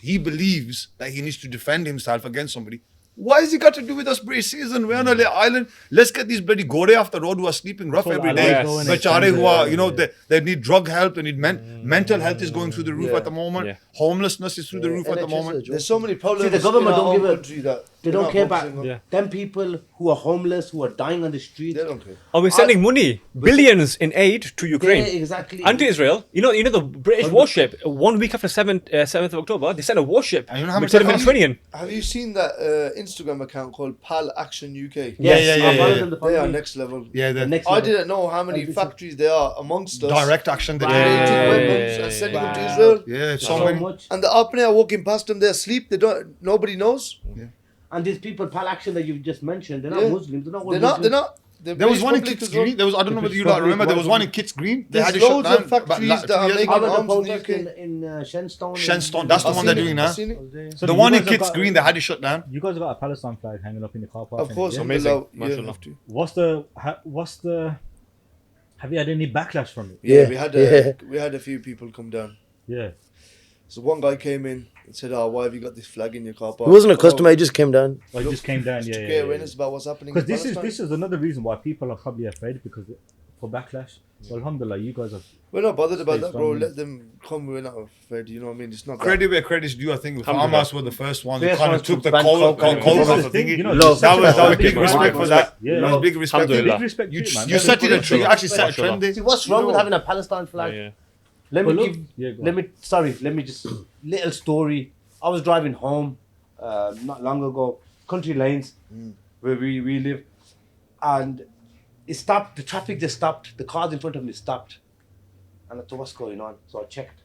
he believes that he needs to defend himself against somebody, why has he got to do with us British citizens? We're on a little island. Let's get these bloody gore off the road who are sleeping rough Well, every I day. like going Bechare who are, extended, they need drug help. They need mental health is going through the roof Yeah. at the moment. Yeah. Homelessness is through the roof at the NHS is a moment. joke. There's so many problems. See, the government in our don't give own a- country that They they're don't not care about focusing on. Yeah. them people who are homeless, who are dying on the street. They don't care. Are we sending money, billions in aid to Ukraine? Yeah, exactly. And to Israel, you know the British warship. 1 week after 7th of October, they sent a warship And you know how much to the they cost? Mediterranean. Have you seen that Instagram account called Pal Action UK? Yes, Yeah, yeah, I followed yeah. them the They following are week. next level. Yeah, The the next I level. didn't know how many factories there are amongst us. direct action. They Donating do. weapons and sending them to Israel. Yeah, so So many. much. And the Apnea walking past them, they're asleep. They don't. Nobody knows. And these people, Pal Action that you've just mentioned, they're not Yeah. Muslims. They're not. They're not. They're not. There was one in Kitts Green. There was, I don't know whether you lot remember. There was one in Kitts Green. They There's had it shut loads down of factories about that are 2 years making I ago. went to arms in the protest UK. in Shenstone. Shenstone, that's the I've one seen they're it, doing I've now. seen it. So The you one in guys have Kitts got- Green, they had it shut down. You guys have got a Palestine flag hanging up in the car park. Of course, yeah? Amazing. alhamdulillah, Mashallah. you have to. What's the? Have you had any backlash from it? Yeah, Yeah, we had a few people come down. Yeah. So one guy came in and said, "Oh, why have you got this flag in your car park?" It wasn't a customer, he just came down. Oh, it just came down. Just Yeah. to yeah, create yeah, awareness yeah. about what's happening. Because in this Palestine. is another reason why people are probably afraid because for backlash. Well, alhamdulillah, you guys have. We're not bothered about Stay that, bro. strong. Let them come. We're not afraid. You know what I mean? It's not that. Credit where credit's due. I think Alhamdulillah. Hamas were the first ones who First kind of ones to took the ban coal coke. off This is the the thing, thingy. you know, Love. That was big Respect. respect for that. Yeah. That was big respect for Alhamdulillah. Big that. respect to it, man. You set it a tree. You actually set a trend there. See, what's wrong with having a Palestine flag? Yeah. Let me Well, look- give. yeah, go let on. me. Sorry. Let me just. Little story. I was driving home, not long ago, country lanes, where we live, and it stopped. The traffic just stopped. The cars in front of me stopped, and I thought, what's going on? So I checked,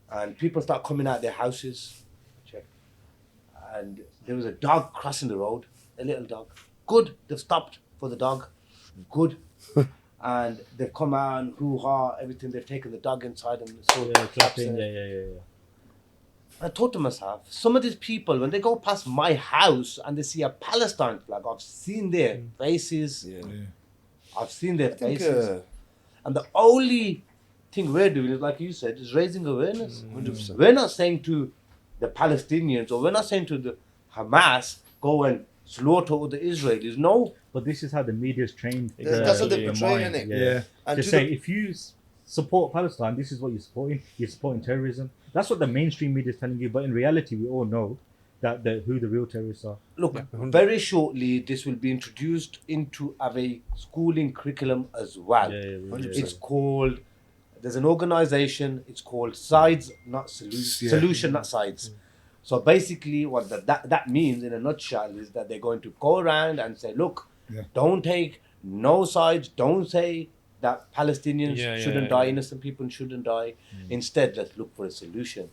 and people start coming out their houses. Check, and there was a dog crossing the road, a little dog. Good. They've stopped for the dog. Good. And they've come out and hoo-ha, everything. They've taken the dog inside and so Yeah, clapping. Yeah. I thought to myself, some of these people, when they go past my house and they see a Palestine flag, I've seen their faces. Yeah. I've seen their I think, faces. And the only thing we're doing is, like you said, is raising awareness. 100%. We're not saying to the Palestinians or we're not saying to the Hamas, go and slaughter all the Israelis. No. But this is how the media's trained. That's what they're their portraying, mind. innit? Yeah. And Just to saying, the- if you support Palestine, this is what you're supporting. You're supporting terrorism. That's what the mainstream media is telling you. But in reality, we all know that who the real terrorists are. Look, very shortly, this will be introduced into a schooling curriculum as well. It's called, there's an organization, it's called Sides, Not Solution, Yeah. Solution, Not Sides. So basically, what that means in a nutshell is that they're going to go around and say, look, don't take no sides, don't say that Palestinians shouldn't die, innocent people shouldn't die. Instead, let's look for a solution.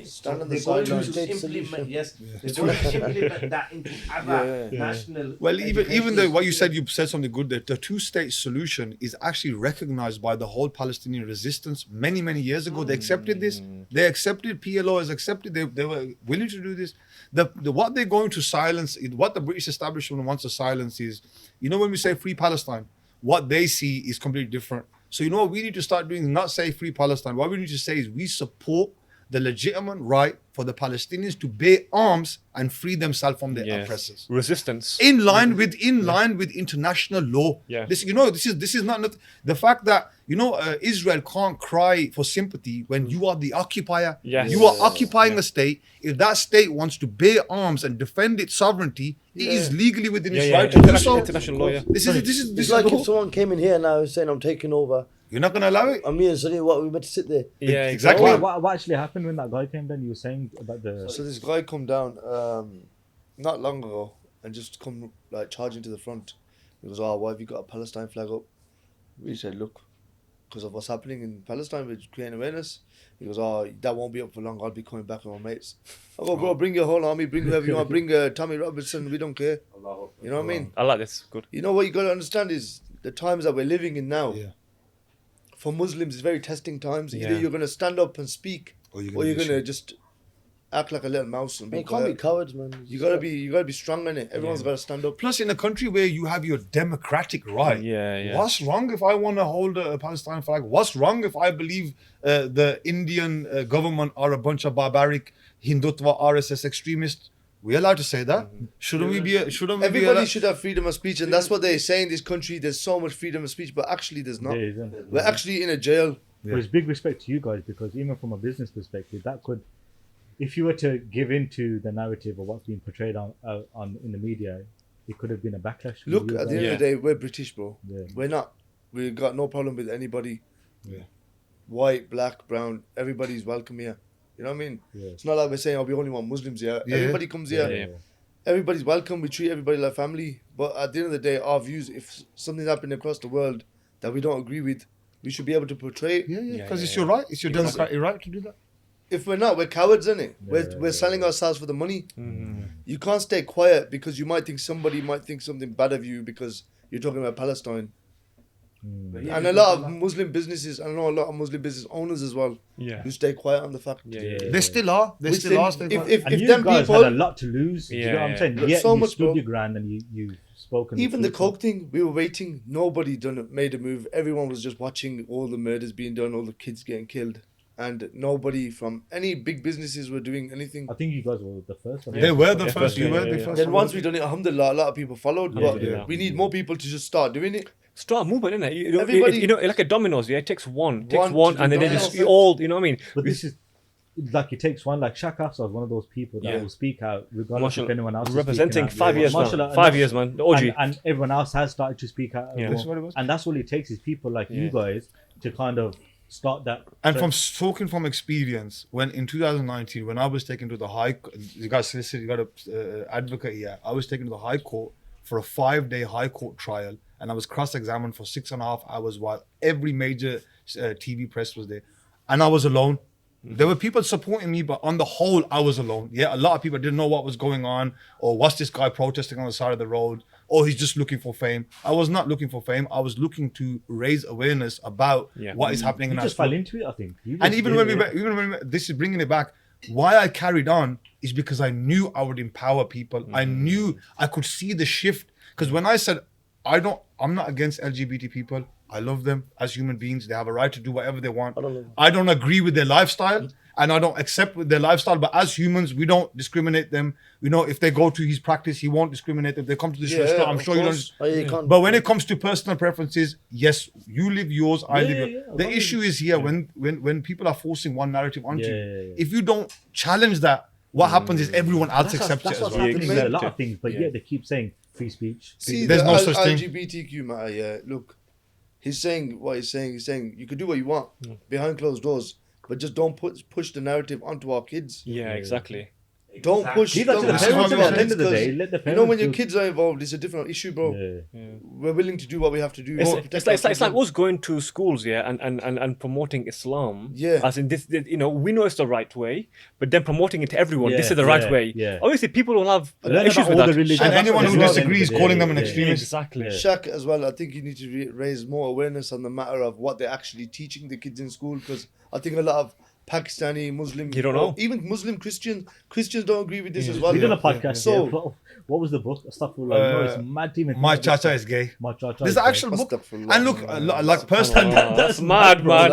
stand on the They're going to sidelines. State implement, solution. yes, they're going to implement that into other Yeah. national. Well, even education though what you systems. said, you said something good. That the two-state solution is actually recognized by the whole Palestinian resistance many years ago. They accepted this. They accepted PLO has accepted. They were willing to do this. The what they're going to silence, what the British establishment wants to silence is, you know, when we say free Palestine, what they see is completely different. So you know what we need to start doing? Not say free Palestine. What we need to say is we support the legitimate right for the Palestinians to bear arms and free themselves from their Yes. oppressors. Resistance. In line with international law. Yeah. This is not the fact that Israel can't cry for sympathy when you are the occupier. Yes. You are occupying a state. If that state wants to bear arms and defend its sovereignty, it is legally within its right to do so. International law, yeah. This It's is like the if someone came in here now saying I'm taking over, You're not gonna allow it. and me and Sonny, what we meant to sit there. Yeah, Exactly. Oh, what actually happened when that guy came down? You were saying about the. So this guy come down not long ago and just come like charging to the front. He goes, "Oh, why have you got a Palestine flag up?" We said, "Look, because of what's happening in Palestine, we're creating awareness." He goes, "Oh, that won't be up for long. I'll be coming back with my mates." I go, "Bro, bring your whole army, bring whoever you want, bring Tommy Robinson. We don't care." You know what I mean? I like this. Good. You know what you got to understand is the times that we're living in now. Yeah. For Muslims, it's very testing times. Either Yeah. you're going to stand up and speak, Or you're or you're be going to shit. just act like a little mouse and be You can't be quiet. cowards, man. You gotta be strong in it. Everyone's gotta stand up. Plus, in a country where you have your democratic right, Yeah. what's wrong if I want to hold a Palestine flag? What's wrong if I believe the Indian government are a bunch of barbaric Hindutva RSS extremists? We're allowed to say that. Shouldn't we be? Shouldn't we be Everybody allowed? should have freedom of speech, and that's what they say in this country. There's so much freedom of speech, but actually there's not. There isn't. We're actually in a jail. But it's big respect to you guys because even from a business perspective, that could, if you were to give into the narrative of what's being portrayed on in the media, it could have been a backlash. for Look, you at the guys. end of the day, we're British, bro. Yeah. We're not. We've got no problem with anybody. Yeah. White, black, brown, everybody's welcome here. You know what I mean? Yeah. It's not like we're saying, "Oh, we only want Muslims here." Yeah. Everybody comes here. Yeah. Everybody's welcome. We treat everybody like family. But at the end of the day, our views, if something's happening across the world that we don't agree with, we should be able to portray it. Yeah, because it's your right. It's your democratic right to do that. If we're not, we're cowards, innit? Yeah, We're selling ourselves for the money. Mm-hmm. You can't stay quiet because you might think somebody might think something bad of you because you're talking about Palestine. And a lot of Muslim businesses, I know a lot of Muslim business owners as well, Yeah. who stay quiet on the fact. Yeah. They still are. They Which still then- are. Still are. if And you them guys people, had a lot to lose. Do you know what I'm Yeah, saying? yeah. Yeah, So you much, stood bro. your ground and you've spoken. even the truth. coke thing, we were waiting. Nobody made a move. Everyone was just watching all the murders being done, all the kids getting killed, and nobody from any big businesses were doing anything. I think you guys were the first. one. They were the Yeah, first. You yeah, were yeah, the yeah. first. Then one. once we done it, alhamdulillah, a lot of people followed. Yeah, But yeah. we need more people to just start doing it. Start moving, innit? You know, Everybody- you know, like a dominoes, yeah? It takes one, One to and then do they just dominoes. all, you know what I mean? But this is like it takes one. Like Shaq Afsar is one of those people that Yeah. will speak out regardless if Mashallah. anyone else is Representing speaking out. 5 years, Mashallah, man. and 5 that's- years, man. The OG. and everyone else has started to speak out. Yeah. as That's well. what it was. And that's all it takes is people like you Yeah. guys to kind of start that. And from talking from experience, when in 2019, when I was taken to the you got solicitor, you got a advocate here. I was taken to the High Court for a 5-day High Court trial, and I was cross-examined for 6.5 hours while every major TV press was there, and I was alone. There were people supporting me, but on the whole, I was alone. Yeah, a lot of people didn't know what was going on, or what's this guy protesting on the side of the road, or he's just looking for fame. I was not looking for fame. I was looking to raise awareness about Yeah. what is happening You in our just fell into it, I think. You and just even did when it. this is bringing it back, why I carried on is because I knew I would empower people. I knew I could see the shift. Because when I said I'm not against LGBT people. I love them as human beings. They have a right to do whatever they want. I don't agree with their lifestyle and I don't accept with their lifestyle. But as humans, we don't discriminate them. You know, if they go to his practice, he won't discriminate them. If they come to this restaurant, I'm of sure you don't. course. Oh, yeah, you can't. But when it comes to personal preferences, yes, you live yours, I live yours. yeah, The well, issue is here when people are forcing one narrative onto you. Yeah. If you don't challenge that, what happens is everyone else accepts that's it as what's well. happening with a lot of things, but Yeah. yet they keep saying free speech. See, There's the no such thing. LGBTQ matter, yeah. Look, he's saying what he's saying. He's saying you can do what you want behind closed doors, but just don't push the narrative onto our kids. Yeah, exactly. Don't push. Leave that to Don't the push parents it at onto our the end of the kids, day, 'cause let the you know when parents your do- kids are involved, it's a different issue, bro. Yeah. We're willing to do what we have to do. It's, to it's, protect like, our it's, like, it's like children. us going to schools, yeah, and promoting Islam. Yeah. As in this, you know, we know it's the right way, but then promoting it to everyone, this Yeah, is the right yeah, way. yeah. Obviously, people will have Learn issues about with all that. the religions. And That's anyone what who it is. disagrees, Yeah, calling them an yeah, extremist. Exactly. Yeah. Shaq as well. I think you need to raise more awareness on the matter of what they're actually teaching the kids in school, because I think a lot of Pakistani Muslim. You don't or know. Even Muslim Christians. Christians don't agree with this as well. We've done a podcast. So- So, what was the book? Astaghfirullah. No, it's mad to even My think of Chacha this. is gay. My Chacha. This is is an gay. actual book. Astaghfirullah. And look, like personally, That's mad, man.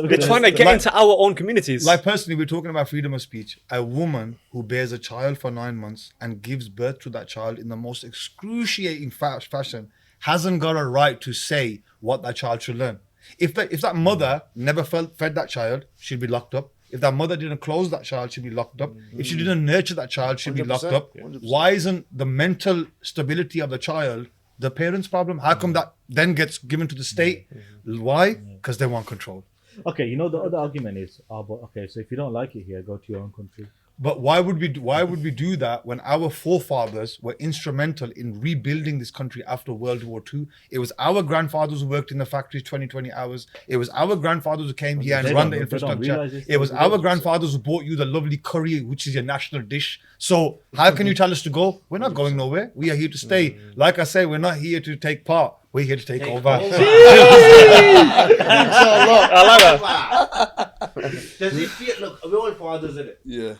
They're trying to get Like- into our own communities. like personally, we're talking about freedom of speech. A woman who bears a child for 9 months and gives birth to that child in the most excruciating fashion hasn't got a right to say what that child should learn. If that mother never fed that child, she'd be locked up. If that mother didn't clothe that child, she'd be locked up. If she didn't nurture that child, she'd be locked 100%, up. 100%. Why isn't the mental stability of the child the parents' problem? How come that then gets given to the state? Why? Because they want control. Okay, you know the other argument is, but okay, so if you don't like it here, go to your own country. But why would we do that when our forefathers were instrumental in rebuilding this country after World War II? It was our grandfathers who worked in the factories 20 hours. It was our grandfathers who came here and They run don't- the they don't infrastructure. realise this. It was our grandfathers who bought you the lovely curry, which is your national dish. So how can you tell us to go? We're not going nowhere. We are here to stay. Like I say, we're not here to take part. We're here to take over. I like that. Does it feel? Look, we're all fathers, isn't it? Yeah.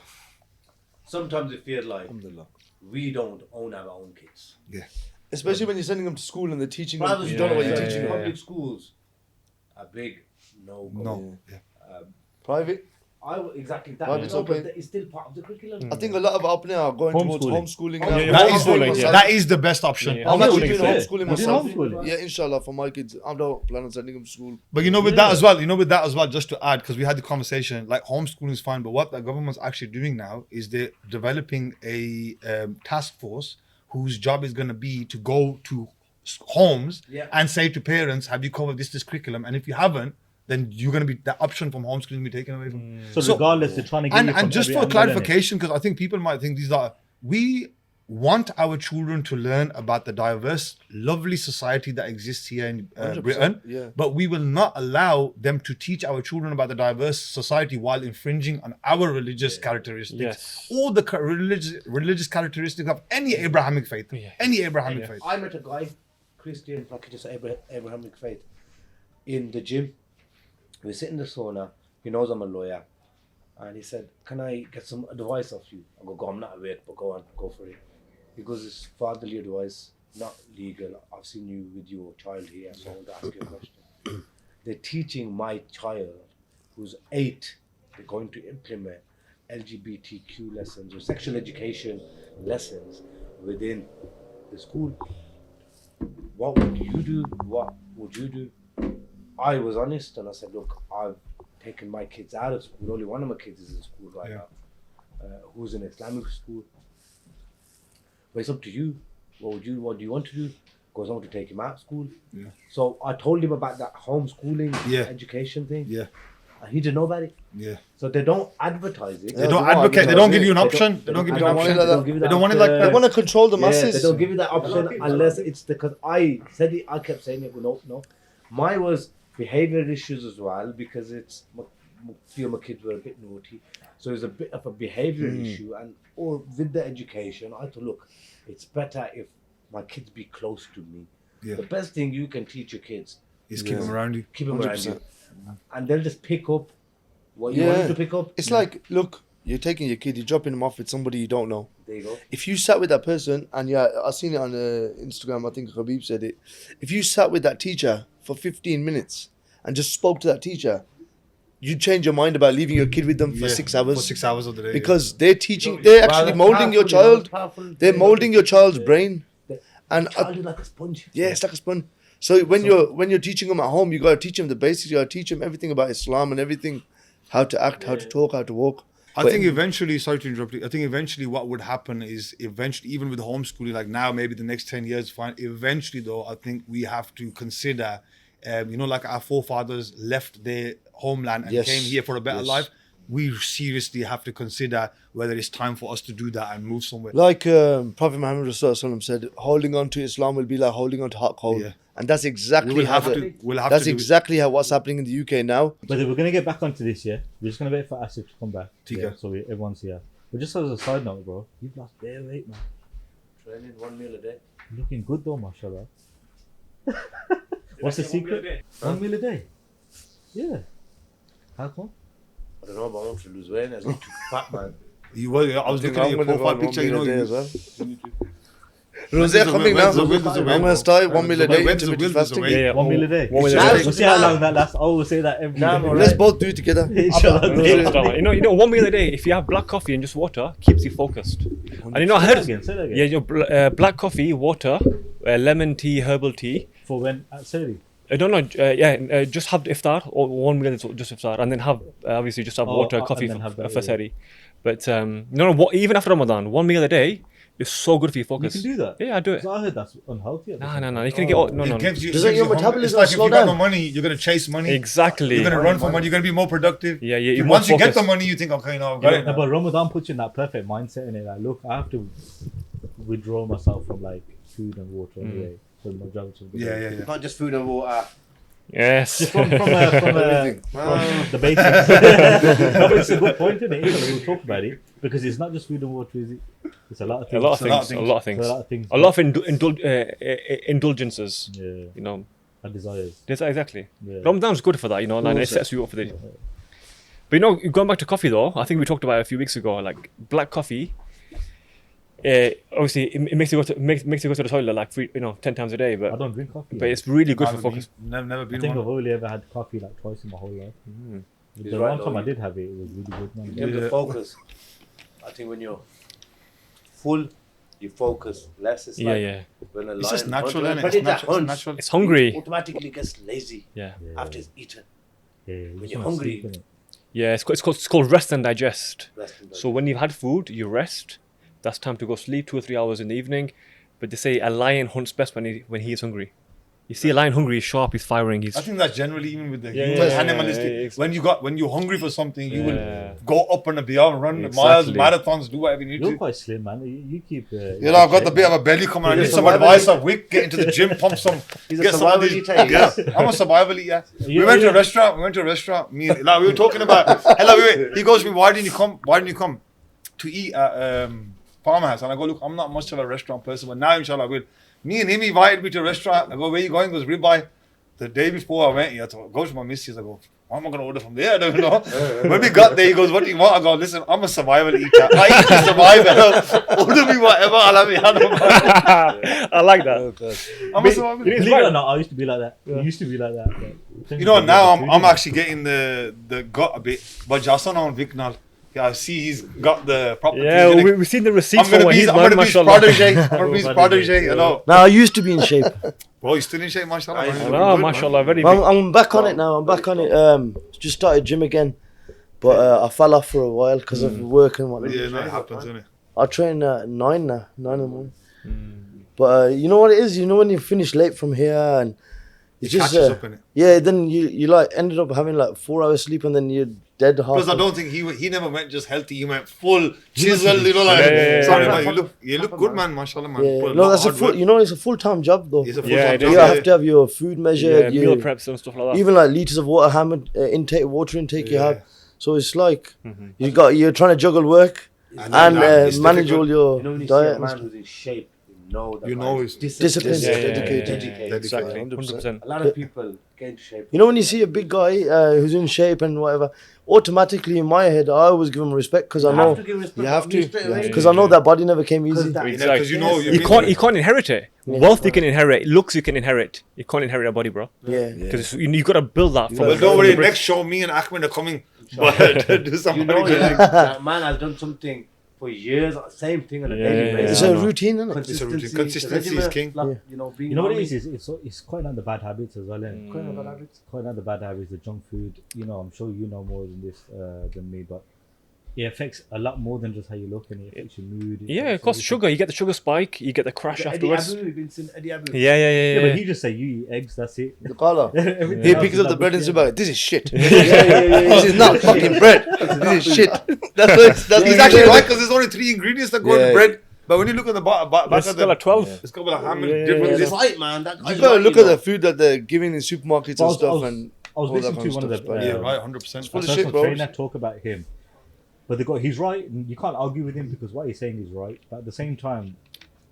Sometimes it feels like Alhamdulillah. we don't own our own kids. Especially when you're sending them to school and they're teaching them. Brothers You don't know what you're yeah, teaching yeah, them. Public schools are big no-go. No. Private. Exactly that. Private's No, but okay. it's still part of the curriculum. I think a lot of up now are going towards homeschooling now. Yeah, That is, homeschooling, yeah. that is the best option. Yeah. I'm Yeah, actually we doing did. homeschooling We did myself. homeschooling. Yeah, inshallah, for my kids. I don't plan on sending them to school. But with that as well, just to add, because we had the conversation, like homeschooling is fine, but what the government's actually doing now is they're developing a task force whose job is going to be to go to homes Yeah. and say to parents, have you covered this curriculum? And if you haven't, then you're going to be, the option from homeschooling will be taken away from. So regardless, they're trying to get you from And just every for angle, innit? clarification, because I think people might think these are, we want our children to learn about the diverse, lovely society that exists here in 100%, Britain, yeah. but we will not allow them to teach our children about the diverse society while infringing on our religious characteristics Yes. or the religious characteristics of any Abrahamic faith. Yeah. Any Abrahamic faith. I met a guy, Christian, like just Abrahamic faith, in the gym. We sit in the sauna. He knows I'm a lawyer, and he said, "Can I get some advice off you?" I go, "I'm not awake, but go on, go for it." He goes, "It's fatherly advice, not legal. I've seen you with your child here, so I want to ask you a question." They're teaching my child, who's 8, they're going to implement LGBTQ lessons or sexual education lessons within the school. What would you do? What would you do? I was honest and I said, look, I've taken my kids out of school. Only one of my kids is in school right now, who's in Islamic school. But it's up to you. What do you want to do? Because I want to take him out of school. Yeah. So I told him about that homeschooling education thing. Yeah. And he didn't know about it. Yeah. So they don't advertise it. They don't advocate, they don't give you an option. They don't give you an option. want it like that. give you They that don't want it option. like They that. want to control the Yeah, masses. they don't give you that option unless it's because I said it. I kept saying it. Well, no. Mine was behavioural issues as well because it's few of my kids were a bit naughty, so it's a bit of a behavioural issue. And or with the education, I thought, look, it's better if my kids be close to me. Yeah. The best thing you can teach your kids, Just keep them around you. keep them around 100%. you, and they'll just pick up what you want them to pick up. It's like, look, you're taking your kid, you're dropping him off with somebody you don't know. There you go. If you sat with that person, and I've seen it on Instagram, I think Habib said it. If you sat with that teacher for 15 minutes and just spoke to that teacher, you change your mind about leaving your kid with them for 6 hours. For 6 hours of the day. Because they're teaching, they're actually molding your child. They're molding your child's brain. And Child is like a sponge. yeah, it's like a sponge. So when you're teaching them at home, you got to teach them the basics. You got to teach them everything about Islam and everything, how to act, how to talk, how to walk. I But- think eventually, sorry to interrupt you, I think eventually what would happen is eventually, even with homeschooling, like now, maybe the next 10 years, fine. Eventually, though, I think we have to consider, like our forefathers left their homeland and Yes. came here for a better Yes. life. We seriously have to consider whether it's time for us to do that and move somewhere. Like Prophet Muhammad Rasulullah said, holding on to Islam will be like holding on to hot coal. Yeah. And that's exactly We'll how have to. We'll have that's to. do it. exactly how what's happening in the UK now. But we're going to get back onto this, yeah? We're just going to wait for Asif to come back. Tika. Yeah, so everyone's here. But just as a side note, bro, you've lost bare weight, man. Training 1 meal a day. Looking good though, mashallah. What's the secret? 1 meal a day. Yeah. How come? I don't know, but I want to lose weight. As a fat man. You were. I was looking at your profile picture. You know, as well. When's Rosé the coming when's now. the will, there's a I'm way. gonna start 1 meal a day When's the intermittent will, there's a fasting. way. Yeah, One meal a day. One meal a Nah, day. We'll see how long that lasts. I always say that every Nah, day. man, Let's both do it together. Inshallah. Yeah, you know, 1 meal a day. If you have black coffee and just water, keeps you focused. And you know, I Say that heard. again. Say that again. Yeah, your black coffee, water, lemon tea, herbal tea. For when at Saturday. No, just have the iftar or 1 meal is just iftar, and then have obviously just have water, and coffee then have that, for yeah. sehri. But even after Ramadan, 1 meal a day is so good for your You focus. can do that. Yeah, I do it. So I heard that's unhealthy. No, you can get no. It gives you, Doesn't gives your you hunger. metabolism It's like if slow you got no down? money, you're gonna chase money. Exactly. You're gonna run for money. You're gonna be more productive. Yeah, you're And more once you get the focused. money, you think, okay, no, I've got it. Yeah, now. but Ramadan puts you in that perfect mindset in it. Like, look, I have to withdraw myself from like food and water anyway for the majority of the Yeah, day. yeah, yeah. Not just food and water. Yes. From the basics. No, but it's a good point, isn't it? We'll talk about it because it's not just food and water, is it? It's a lot of a things. lot of It's things. A lot of things. It's a lot of things. A lot of indulgences. Yeah, You know. our desires. That's exactly. Yeah. Ramadan's good for that. You know, and it sets you up for the. But you know, going back to coffee though, I think we talked about it a few weeks ago. Like black coffee. Obviously, it makes you go to the toilet like 10 times a day. I But don't drink coffee. it's really good for Never focus. been- Never I been think one. I've only ever had coffee like twice in my whole life. He's The right, one though, time I you- did have it, it was really good, man. In terms of focus, I think when you're full, you focus less. It's Yeah, like yeah. when a It's just lion natural, hunts, innit? when It's it's a natural. It's hunt, natural. It's hungry. automatically gets lazy Yeah. after it's eaten. Yeah, you When just you're wanna hungry. sleep, innit? Yeah, it's called rest and digest. Rest and So when you've had food, you rest. That's time to go sleep 2 or 3 hours in the evening. But they say a lion hunts best when he is hungry. You see a lion hungry, he's sharp, he's firing, he's I think that's generally even with the Yeah, human yeah, animalistic. yeah, When you're hungry for something, you Yeah. will go up and beyond, run miles, Exactly. marathons, do whatever you need You're to. quite slim, man. You keep. You know, I've got the bit of a belly coming. I He's need a some survival advice eater. of Wick, get into the gym, pump some. He's a Get some of survival these. eater, Yeah, yes. I'm a survival eater. You- We went to a you- restaurant. Like, we were talking about. Hello, he goes to me. Why didn't you come to eat at Farmhouse? And I go, look, I'm not much of a restaurant person, but now inshallah I will. Me and him invited me to a restaurant. I go, where you going? He goes, ribeye. The day before I went, I go to my missus. I go, why am I going to order from there? I don't know. When we got there, he goes, what do you want? I go, listen, I'm a survival eater. I eat the survival. Order me whatever. I'll have it. I don't mind. I like that. I'm a survival eater. Believe it or not, I used to be like that. You used to be like that. But You know, now I'm actually getting the gut a bit. But Jason on Vic now. Yeah, I see he's got the property. Yeah, we've seen the receipts I'm for gonna what be he's his done, mashallah. protege. I'm gonna be his protege. You know. Now I used to be in shape. Bro, he's still in shape, mashallah. man. He's looking No, good, man. mashallah, very I'm, big. I'm back on it now. I'm back on it. Just started gym again, but I fell off for a while because of work and whatnot. Yeah, no, it happens, doesn't it? I train at 9 now, 9 in the morning. But you know what it is? You know when you finish late from here and it's It just catches up in it. yeah. Then you like ended up having like 4 hours sleep and then you're dead half. Plus, I don't think he never went just healthy. He went full chisel. You know, like Yeah. sorry, man. You look good, man. Mashallah, man. Yeah, Put a no, lot that's a of hard full. work. You know, it's a full-time job though. It's a Yeah, full-time it job. is. You have to have your food measured. Yeah, meal you, preps and stuff like that. even like liters of water, water intake you Yeah. have. So it's like you're trying to juggle work and it's manage difficult. all your You know, when you diet. see a and man stuff. who's in shape, you know that You man know is it's Discipline. yeah, yeah, dedicated. yeah, exactly, 100%. A lot of people get into shape. You know when you see a big guy who's in shape and whatever, automatically in my head I always give him respect because I know You have to. because I know that body never came easy. because you know You can't inherit it. Wealth you can inherit. Looks you can inherit. You can't inherit a body, bro. Yeah. Because you got to build that from. Well, don't worry. Next show, me and Ahmed are coming. But do some You know, like, that man has done something for years, same thing on a daily Yeah, basis. It's I a know. routine, isn't it? It's a routine. Consistency, Consistency is regular, king. like, you know, being You know what it army. is? It's quite another bad habits as well. Mm. Quite a lot of habits. Quite another bad habits. The junk food. You know, I'm sure you know more than this than me, but it affects a lot more than just how you look, and it affects your mood. it Yeah, affects of course. everything. Sugar. You get the sugar spike. You get the crash Eddie afterwards. Abu, Vincent Eddie Abu. Yeah, Yeah, yeah. but he just say you eat eggs. That's it. The color. Everything He else picks is up the like bread and bullshit. says, like, this is shit. This is not fucking bread. This is shit. That's what He's actually right because there's only 3 ingredients that go in Yeah. the bread. But when you look at the back That's of still the, at 12. it's got like how many Yeah, different. yeah, It's this- right, man. That You guy's gotta right, look you at know. the food that they're giving in supermarkets and stuff. And I was all that listening kind to of one of stuff, the but Yeah, right, 100%. full a of personal shit, bro. trainer talk about him. But he's right, and you can't argue with him because what he's saying is right. But at the same time,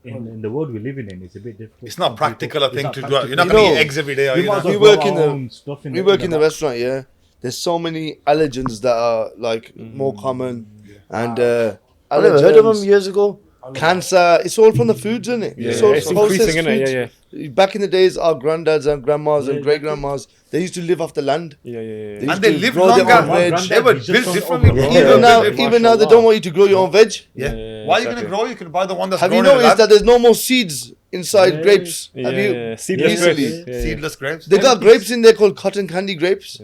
in the world we're living in, it's a bit difficult. It's not practical, I It's think, not to do. practical. You're not You going to know, eat eggs every day, are We you? might as know? well We work grow in our the- own stuff we work in the restaurant, yeah. there's so many allergens that are like more common, and I never heard of them allergens, years ago. cancer. It's all from the foods, isn't it? Yeah, It's all it's processed increasing, isn't it? foods. Yeah, Back in the days, our granddads and grandmas and great grandmas, they used to live off the land. yeah. They And used they to lived grow their longer. own veg. Granddad, They were he just built don't differently. overgrow. Yeah. Even now, they don't want you to grow your own veg. Yeah. Yeah, Why are you going exactly. to grow? You can buy the one that's Have you grown in the noticed lab. that there's no more seeds inside grapes? Have you? Seedless recently? grapes. Yeah. Seedless grapes. They got grapes in there called cotton candy grapes.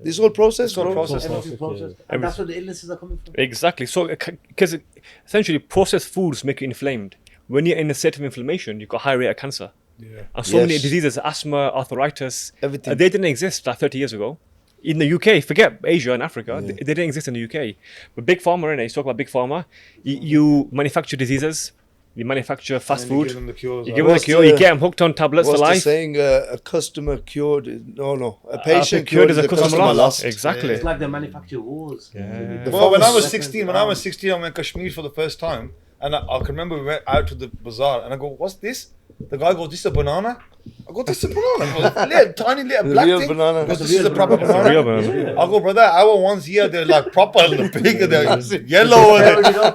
This whole process, It's all bro. processed. Everything's processed. And that's where the illnesses are coming from. Exactly. So, because essentially processed foods make you inflamed. When you're in a state of inflammation, you've got high rate of cancer. Yeah. And so many Yes. diseases, asthma, arthritis, Everything. they didn't exist like 30 years ago. In the UK, forget Asia and Africa, they didn't exist in the UK. But big pharma, innit? You talk about big pharma, you manufacture diseases, you manufacture fast And you food, give them the cures. you give them the What's cure, you the- get them hooked on tablets for What's the life. saying? A customer cured. A patient cured cured is is a customer lost. Exactly. It's like they manufacture wars. The Well, when I was pharmacy- 16, I went to Kashmir for the first time, and I can remember we went out to the bazaar, and I go, "What's this?" The guy goes, "This is a banana." I go, "This is a banana." He goes, "Little, tiny little The black real thing." banana. He goes, "This is a proper It's a banana." real banana. I go, "Brother, our ones here, they're like proper, big, they're yellow,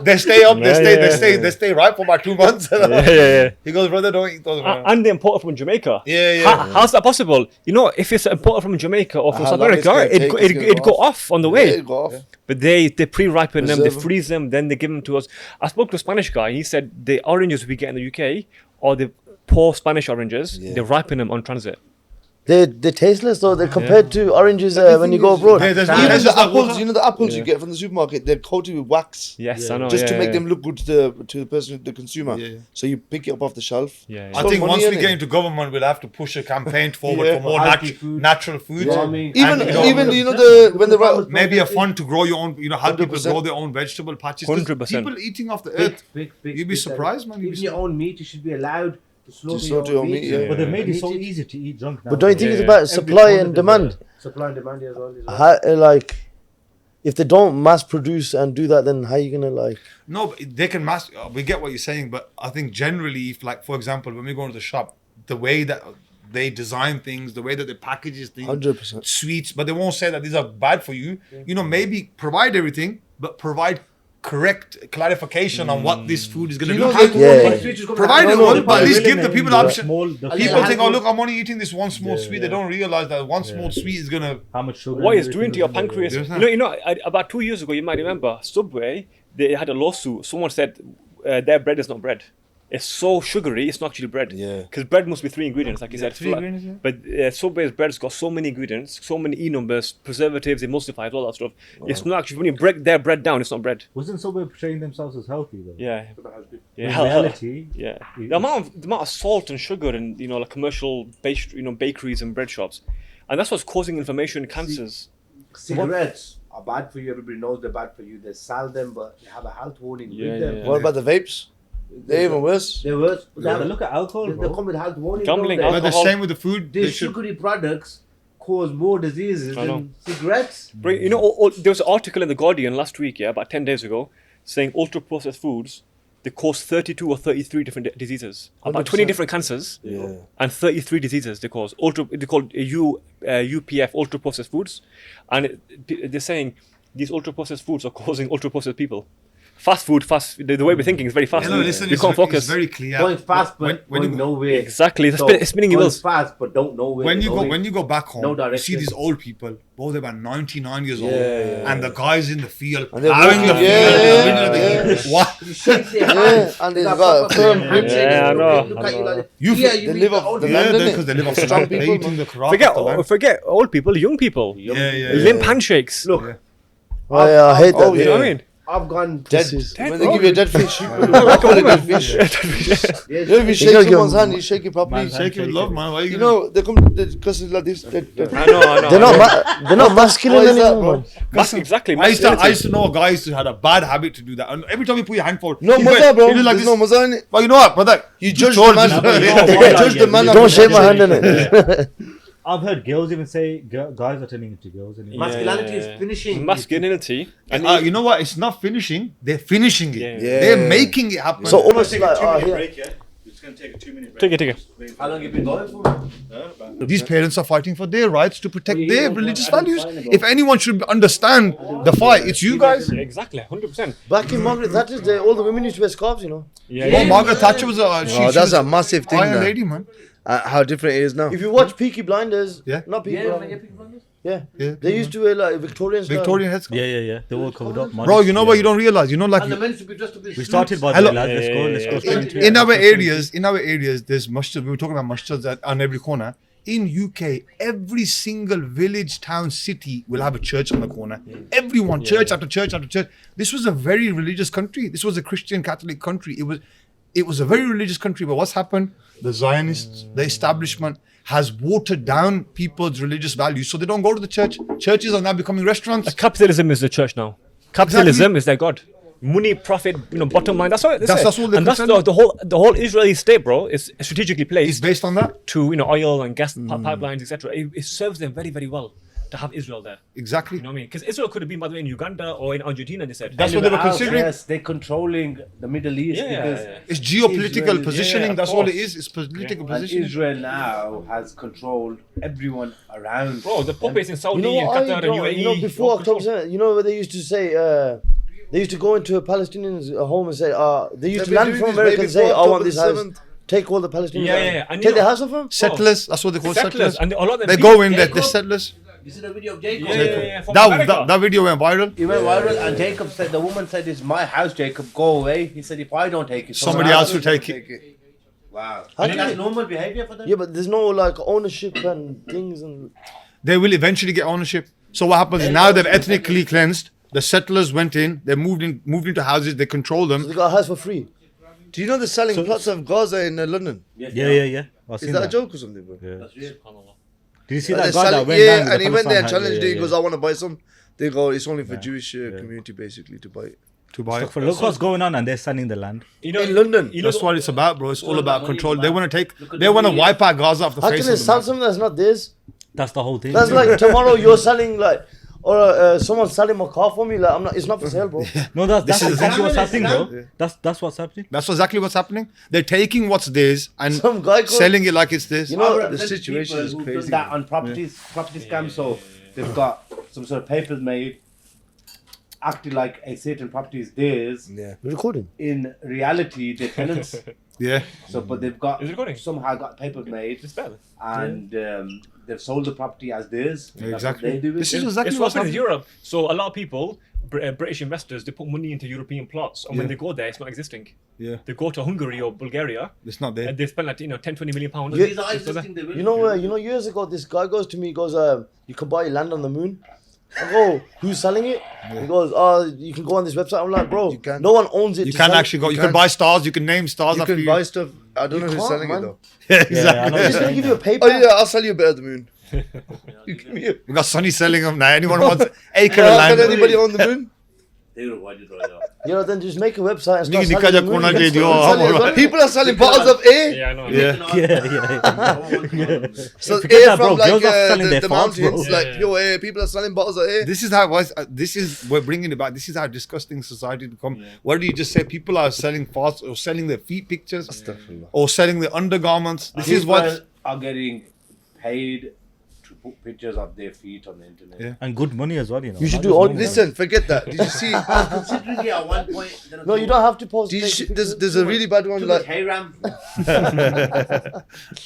they stay up, they stay ripe for about 2 months." Yeah. He goes, "Brother, don't eat those bananas." And they import from Jamaica. Yeah. How's that possible? You know, if it's imported from Jamaica or from How South long it's America, gonna take, it's gonna it'd go go off on the way. Yeah, it'd go off. But they pre-ripen them, they Preserve 'em. freeze them, then they give them to us. I spoke to a Spanish guy. He said the oranges we get in the UK or the poor Spanish oranges, Yeah. they ripen them on transit. They're tasteless though. They're compared to oranges when you go abroad. Yeah, there's Even there's the just like apples, water. you know the apples you get from the supermarket, they're coated with wax Yes, I know. just to yeah, make yeah. them look good to the person, the consumer. Yeah. So you pick it up off the shelf. Yeah, It's yeah. I all think money, once we innit? get into government, we'll have to push a campaign forward Yeah. for more Healthy food. natural foods. You know what I mean? Even And, you know, even you know the when the right maybe a fund to grow your own, help people 100%. grow their own vegetable patches. 'Cause 100%. People eating off the earth. Big, You'd be surprised, man. You'd be Even your own meat, you should be allowed to slaughter slaughter your meat, yeah. But they made it And so eat easy to eat junk now. But don't you think Yeah, it's yeah. about Every supply corner and there's demand? Supply and demand as well. Like, if they don't mass produce and do that, then how you gonna like? No, but they can mass. We get what you're saying, but I think generally, if like for example, when we go into the shop, the way that they design things, the way that they package things, 100%. sweets, but they won't say that these are bad for you. You know, maybe provide everything, but provide correct clarification on what this food is going to You do. know, How- they- Yeah. Provide it all, but at least give the people the option. People People think, "Oh, look, I'm only eating this one small sweet." They don't realize that one small sweet is gonna. how much sugar. What and it's doing to everything your is in there. pancreas. There's About 2 years ago, you might remember, Subway, they had a lawsuit. Someone said their bread is not bread. It's so sugary, it's not actually bread. Yeah. Because bread must be 3 ingredients, like you said. 3 ingredients, yeah. But Subway's bread's got so many ingredients, so many E numbers, preservatives, emulsifiers, all that stuff. It's not actually, when you break their bread down, it's not bread. Wasn't Subway portraying themselves as healthy though? Yeah. In Yeah. reality, Yeah. The amount of salt and sugar in, like commercial bakeries and bread shops. And that's what's causing inflammation, cancers. Cigarettes are bad for you. Everybody knows they're bad for you. They sell them, but they have a health warning Yeah, with them. yeah. What about the vapes? They're even worse. They're worse. But yeah, look at alcohol, they bro. come with health warning. Gambling, don't they? But the Alcohol. same with the food. They These should. sugary products cause more diseases I know. than cigarettes. Bro, there was an article in The Guardian last week, about 10 days ago, saying ultra-processed foods, they cause 32 or 33 different diseases. About 20 100%. different cancers Yeah. and 33 diseases they cause. They call UPF, ultra-processed foods. And they're saying these ultra-processed foods are causing ultra-processed people. Fast food, the way we're thinking is very fast. No, listen, you can't it's focus. very clear. Going fast, but when going you, nowhere. Exactly, it's spinning your going wheels. fast, but don't know where. when they're you go going. when you go back home, No you see direction. these old people, they're about 99 years old, Yeah. and the guys in the field, And they're plowing the walking, field, yeah, in the middle of the yeah. heat. What? You shake their Yeah, hands. and they've That got proper firm handshake. grips. Yeah, I know, Look I at you know. like You yeah, f- you they meet live the off old the people. land, Yeah, innit? because they live off the Strong land, people, they're eating man. the crap off the land. Forget old people, young people. Yeah. Limp handshakes. Look, Yeah. Oh, yeah, I hate that. Oh, You know what I yeah. mean? I've gone Dead. is- When they give you a dead fish, you walk on a dead fish. Yeah, You know, if you shake gotta give someone's them- hand, you shake it properly. Man's Shake it with love, man. Why are you You gonna- know, they come because it's like this. I know. They're not. They're not masculine Why is that, anymore. bro? That's exactly. I used masculinity. to know guys who had a bad habit to do that. And every time you put your hand forward, No you maza, bro. you do like There's this. no maza in it. Well, you know what, brother? You judge told the man. this- You judge the man. Don't shake my hand in it. I've heard girls even say guys are turning into girls. And masculinity is finishing. Masculinity. And You know what? It's not finishing. They're finishing it. Yeah. Yeah. They're making it happen. So almost like, Take a 2 minute here. break, yeah? Just going to take a 2-minute Take it. How long have you been going for? These parents are fighting for their rights to protect yeah, their yeah, religious I don't values. find it, If anyone should understand the fight, it's you guys. Exactly, 100%. Back in Margaret Thatcher's day, all the women used to wear scarves, you know. Oh, Margaret Thatcher was a she that's was a massive thing. Iron now. lady, man. How different it is now. If you watch Peaky Blinders, Yeah. not Peaky Blinders, Yeah, they used to wear like Victorian style. Victorian headscarf. Yeah. They're all covered up. Bro, you know what you don't realize? You know, like And the men should be dressed up in We started by Hello. the lads. Let's go straight into it. in our areas, there's masjid. We were talking about masjids on every corner. In UK, every single village, town, city will have a church on the corner. Everyone, church after church after church. This was a very religious country. This was a Christian Catholic country. It was a very religious country. But what's happened? The Zionists, the establishment, has watered down people's religious values, so they don't go to the church. Churches are now becoming restaurants. Capitalism is the church now. Capitalism is their god. Money, profit, bottom line. That's what it is. That's all they're and that's concerned the whole Israeli state, bro, is strategically It's placed based on that. to oil and gas pipelines, etc. It serves them very, very well to have Israel there. Exactly. You know what I mean? Because Israel could have been, by the way, in Uganda or in Argentina. They said That's what they were Anywhere else, considering. Yes, they're controlling the Middle East because It's geopolitical Israel is- positioning. of That's all it course. is. It's political and positioning. Israel now has controlled everyone around. Bro, the puppets in Saudi You know and what? Qatar and UAE. You know, before all control. October 7th, you know where they used to say, they used to go into a Palestinian's home and say, they used They've to been land doing from this America way and say, before I want October this house. 7th. Take all the Palestinians. Yeah, out. yeah, yeah. And you Take the know- house of them. Settlers. That's what they call settlers. And a lot of them They people- go in. They're settlers. You see the video of Jacob? From America. That video went viral. He went viral, and Jacob said, the woman said, "It's my house, Jacob. Go away." He said, "If I don't take it, Somebody else will take it. Wow. How And do that's you- normal behavior for them. Yeah, but there's no like ownership and things and. They will eventually get ownership. So what happens is now they've ethnically cleansed. The settlers went in. They moved into houses. They control They them. got a house for free. Do you know they're selling plots of Gaza in London? Yeah. I've Is seen that a joke or something, bro? That's real. Did you see They're that guy that selling- went down? yeah, with and the he went there and Palestine hat? challenged it. He Yeah. goes, "I want to buy some." They go, "It's only for Jewish community, basically, to buy it." To buy it. Look what's going on, and they're selling the land. You know, In London. You know, That's what it's about, bro. It's all about control. They want to take. Look at They the want to media. wipe out Gaza off the How face can they of the sell map. something that's not theirs? That's the whole thing. That's like tomorrow you're selling like, or someone's selling my car for me. Like I'm not. It's not for sale, bro. No, that's is exactly what's happening, Islam. bro. That's what's happening. That's exactly what's happening. They're taking what's theirs and Some guy called- selling it like it's theirs. You know, I the represent situation people is who've crazy, done that man. on property scams. So they've got some sort of papers made, acting like a certain property is theirs. Yeah. recording. In reality, they're tenants. Yeah. So, but they've got Is it recording? somehow got papers made, it's better. and they've sold the property as theirs. Yeah, That's exactly. what they do. This with is it. exactly It's what's what happens in happening. Europe. So a lot of people, British investors, they put money into European plots, and when they go there, it's not existing. Yeah. They go to Hungary or Bulgaria, It's not there. and they spend like 10, 20 million pounds. But these are existing. They will You know, do. years ago, this guy goes to me. He goes, you can buy land on the moon. I go, who's selling it? He goes, you can go on this website. I'm like, bro, You can. no one owns it. You to can sell it. actually go. You You can can- buy stars. You can name stars You after can you. buy stuff. I don't You know who's can't, selling man. it though. Yeah, I know exactly. what He's you're gonna saying give you a now. paper. Oh yeah, I'll sell you a bit of the moon. You give me a. We got Sonny selling them now. Anyone wants acre of Can land? anybody own the moon? They will avoid it right now. You know, then just make a website and start Nigga, selling nika the ja kona movies. je dio. Sell it as well. People are selling bottles of A. Yeah, I know. Yeah. So Forget A that, bro. from like Girls are selling their the farms, bro. mountains, Yeah, like yeah. pure A. People are selling bottles of A. This is how it was. This is we're bringing it back. This is how disgusting society become. What do you just say? People are selling fast or selling their feet pictures or selling their undergarments. This is People what. are getting paid to put pictures of their feet on the internet. Yeah. And good money as well, you know. You should Not do just all- money. Listen, forget that. Did you see? Considering it at one point. No, you don't have to post. Did you naked see pictures. there's a really bad one. Too much Like hay ram.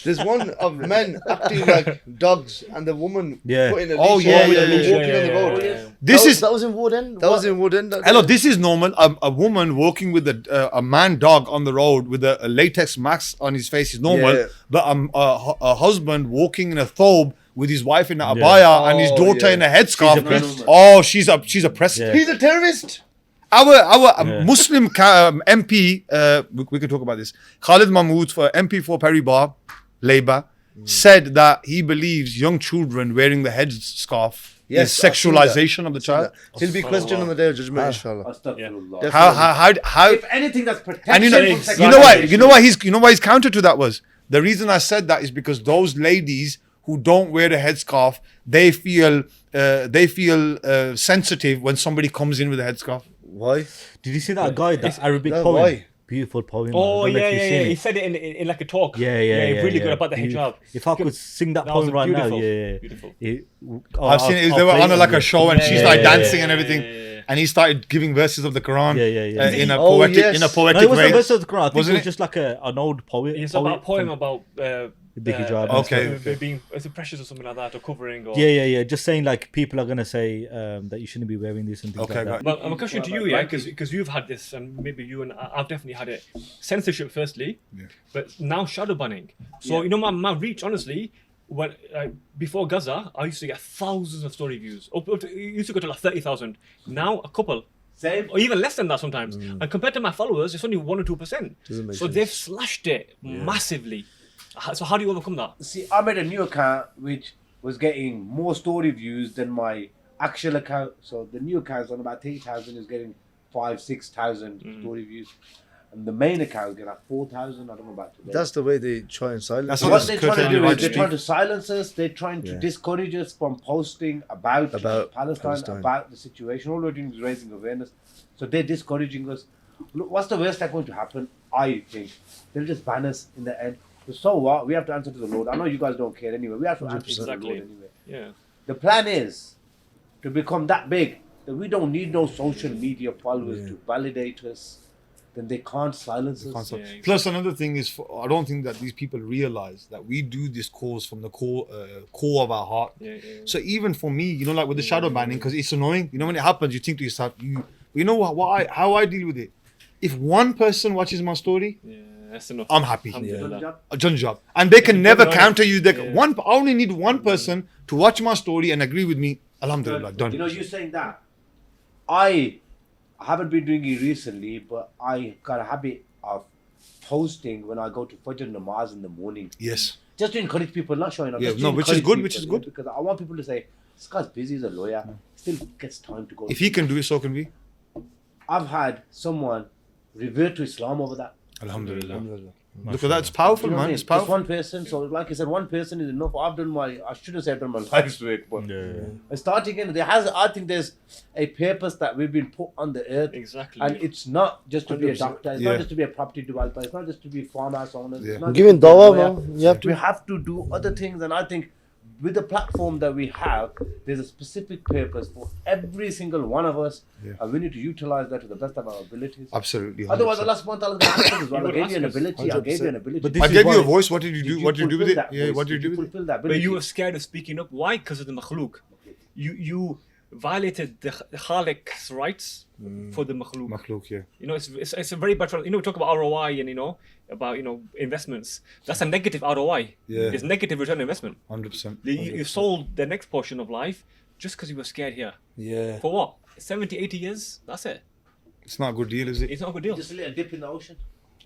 there's one of men acting like dogs, and the woman Yeah. putting a Oh, leash yeah, on with yeah, them yeah, walking on the road. This is that was in Warden. That was in Wooden. hello. This is normal. A woman walking with a man dog on the road with a latex mask on his face is normal. Yeah. But a husband walking in a thobe with his wife in a Yeah. abaya and his Oh, daughter yeah. in a headscarf. oppressed. Oh, she's oppressed. Yeah. He's a terrorist. Our Yeah. Muslim MP, we can talk about this. Khalid Mahmood for MP for Paribas, Labour, said that he believes young children wearing the headscarf Yes, is I've seen sexualization of the child. He'll be questioned on the day of judgment, inshallah. Astaghfirullah. How If anything, that's protection. and from you know what you know why his counter to that was, the reason I said that is because those ladies who don't wear a headscarf, they feel sensitive when somebody comes in with a headscarf. Why? Did you see that guy, that Arabic No, poem? why? beautiful poem. I Oh don't know yeah, if you've yeah, seen yeah. it. He said it in like a talk. Yeah, Really good yeah. about the hijab. If I could sing that That was poem right now, beautiful, yeah. beautiful. I've seen it. They I'll were play on it like for a you. show, and she Yeah, started yeah, dancing yeah, and everything, yeah, yeah. and he started giving verses of the Quran Yeah. in a Oh, poetic, yes. in a No, poetic it wasn't way. verse of the Quran. I think Wasn't it was it? just like an old poet. It's about a poem from- about the hijab. Okay, and stuff. okay. being is it precious or something like that, or covering, or Yeah. Just saying like people are gonna say that you shouldn't be wearing this and things Okay, like that. got Well, a question to you, yeah, because you've had this, and maybe you and I've definitely had it. Censorship, firstly, but now shadow banning. So you know, my reach, honestly, when before Gaza, I used to get thousands of story views. It used to go to like 30,000. Now a couple. Same. Or even less than that sometimes. And compared to my followers, it's only 1 or 2%. Doesn't make So sense. they've slashed it massively. So how do you overcome that? See, I made a new account which was getting more story views than my actual account. So the new account's on about 30,000 is getting 5,000-6,000 story views. And the main account is getting like 4,000. I don't know about today. That's the way they try and silence. That's us. what Just they're trying to curtail do your is right they're to trying speak. to silence us. They're trying to discourage us from posting about Palestine, about the situation. All we're doing is raising awareness. So they're discouraging us. Look, what's the worst that's going to happen? I think they'll just ban us in the end. So what? We have to answer to the Lord. I know you guys don't care anyway. We have to answer to the Lord Exactly. anyway. Yeah. The plan is to become that big that we don't need no social media followers to validate us. Then they can't silence us. Yeah, Plus, another thing is, I don't think that these people realize that we do this cause from the core of our heart. Yeah. So even for me, you know, like with the shadow banning, because it's annoying. You know, when it happens, you think to yourself, you know how I deal with it. If one person watches my story, Yeah, that's enough. I'm happy. Alhamdulillah. I've done the job, and they can never on it. counter you. They Yeah. I only need one person to watch my story and agree with me. Alhamdulillah, done. You know, you saying that. I haven't been doing it recently, but I got a habit of posting when I go to Fajr Namaz in the morning. Yes. Just to encourage people, not showing up. Yeah, just to no, which is encourage good, people, which is yeah, good. Because I want people to say, this guy's busy, he's a lawyer, still gets time to go. If he can do it, so can we. I've had someone revert to Islam over that. Alhamdulillah. Look at that. It's powerful, You know what I man. mean? It's Just powerful. one person. So, like I said, one person is enough. I shouldn't say I've done my life's work, but starting in, I think there's a purpose that we've been put on the earth. Exactly. And it's not just to be a 100%. doctor, it's Yeah. not just to be a property developer, it's not just to be farmhouse owners. Yeah. It's not Giving just to be a dawah, lawyer. man. You have to. We have to do other things, and I think with the platform that we have, there's a specific purpose for every single one of us, and we need to utilize that to the best of our abilities. Absolutely. Otherwise, 100%. Allah subhanahu wa ta'ala is going to ask us as well. I will gave you an ask us. ability, I gave you an ability. But this I is gave you why- a voice. What did you do? What did you do with fulfill it? that Yeah. voice? What did you do with it? fulfill that But ability? you were scared of speaking up. Why? Because of the makhluk. You violated the Khaliq's rights for the makhluk. Makhluk, yeah. You know, it's a very bad. You know, we talk about ROI and about investments. That's a negative ROI. Yeah. It's negative return on investment. 100%. You sold the next portion of life just because you were scared here. Yeah. For what? 70, 80 years? That's it. It's not a good deal, is it? It's not a good deal. Just a little dip in the ocean.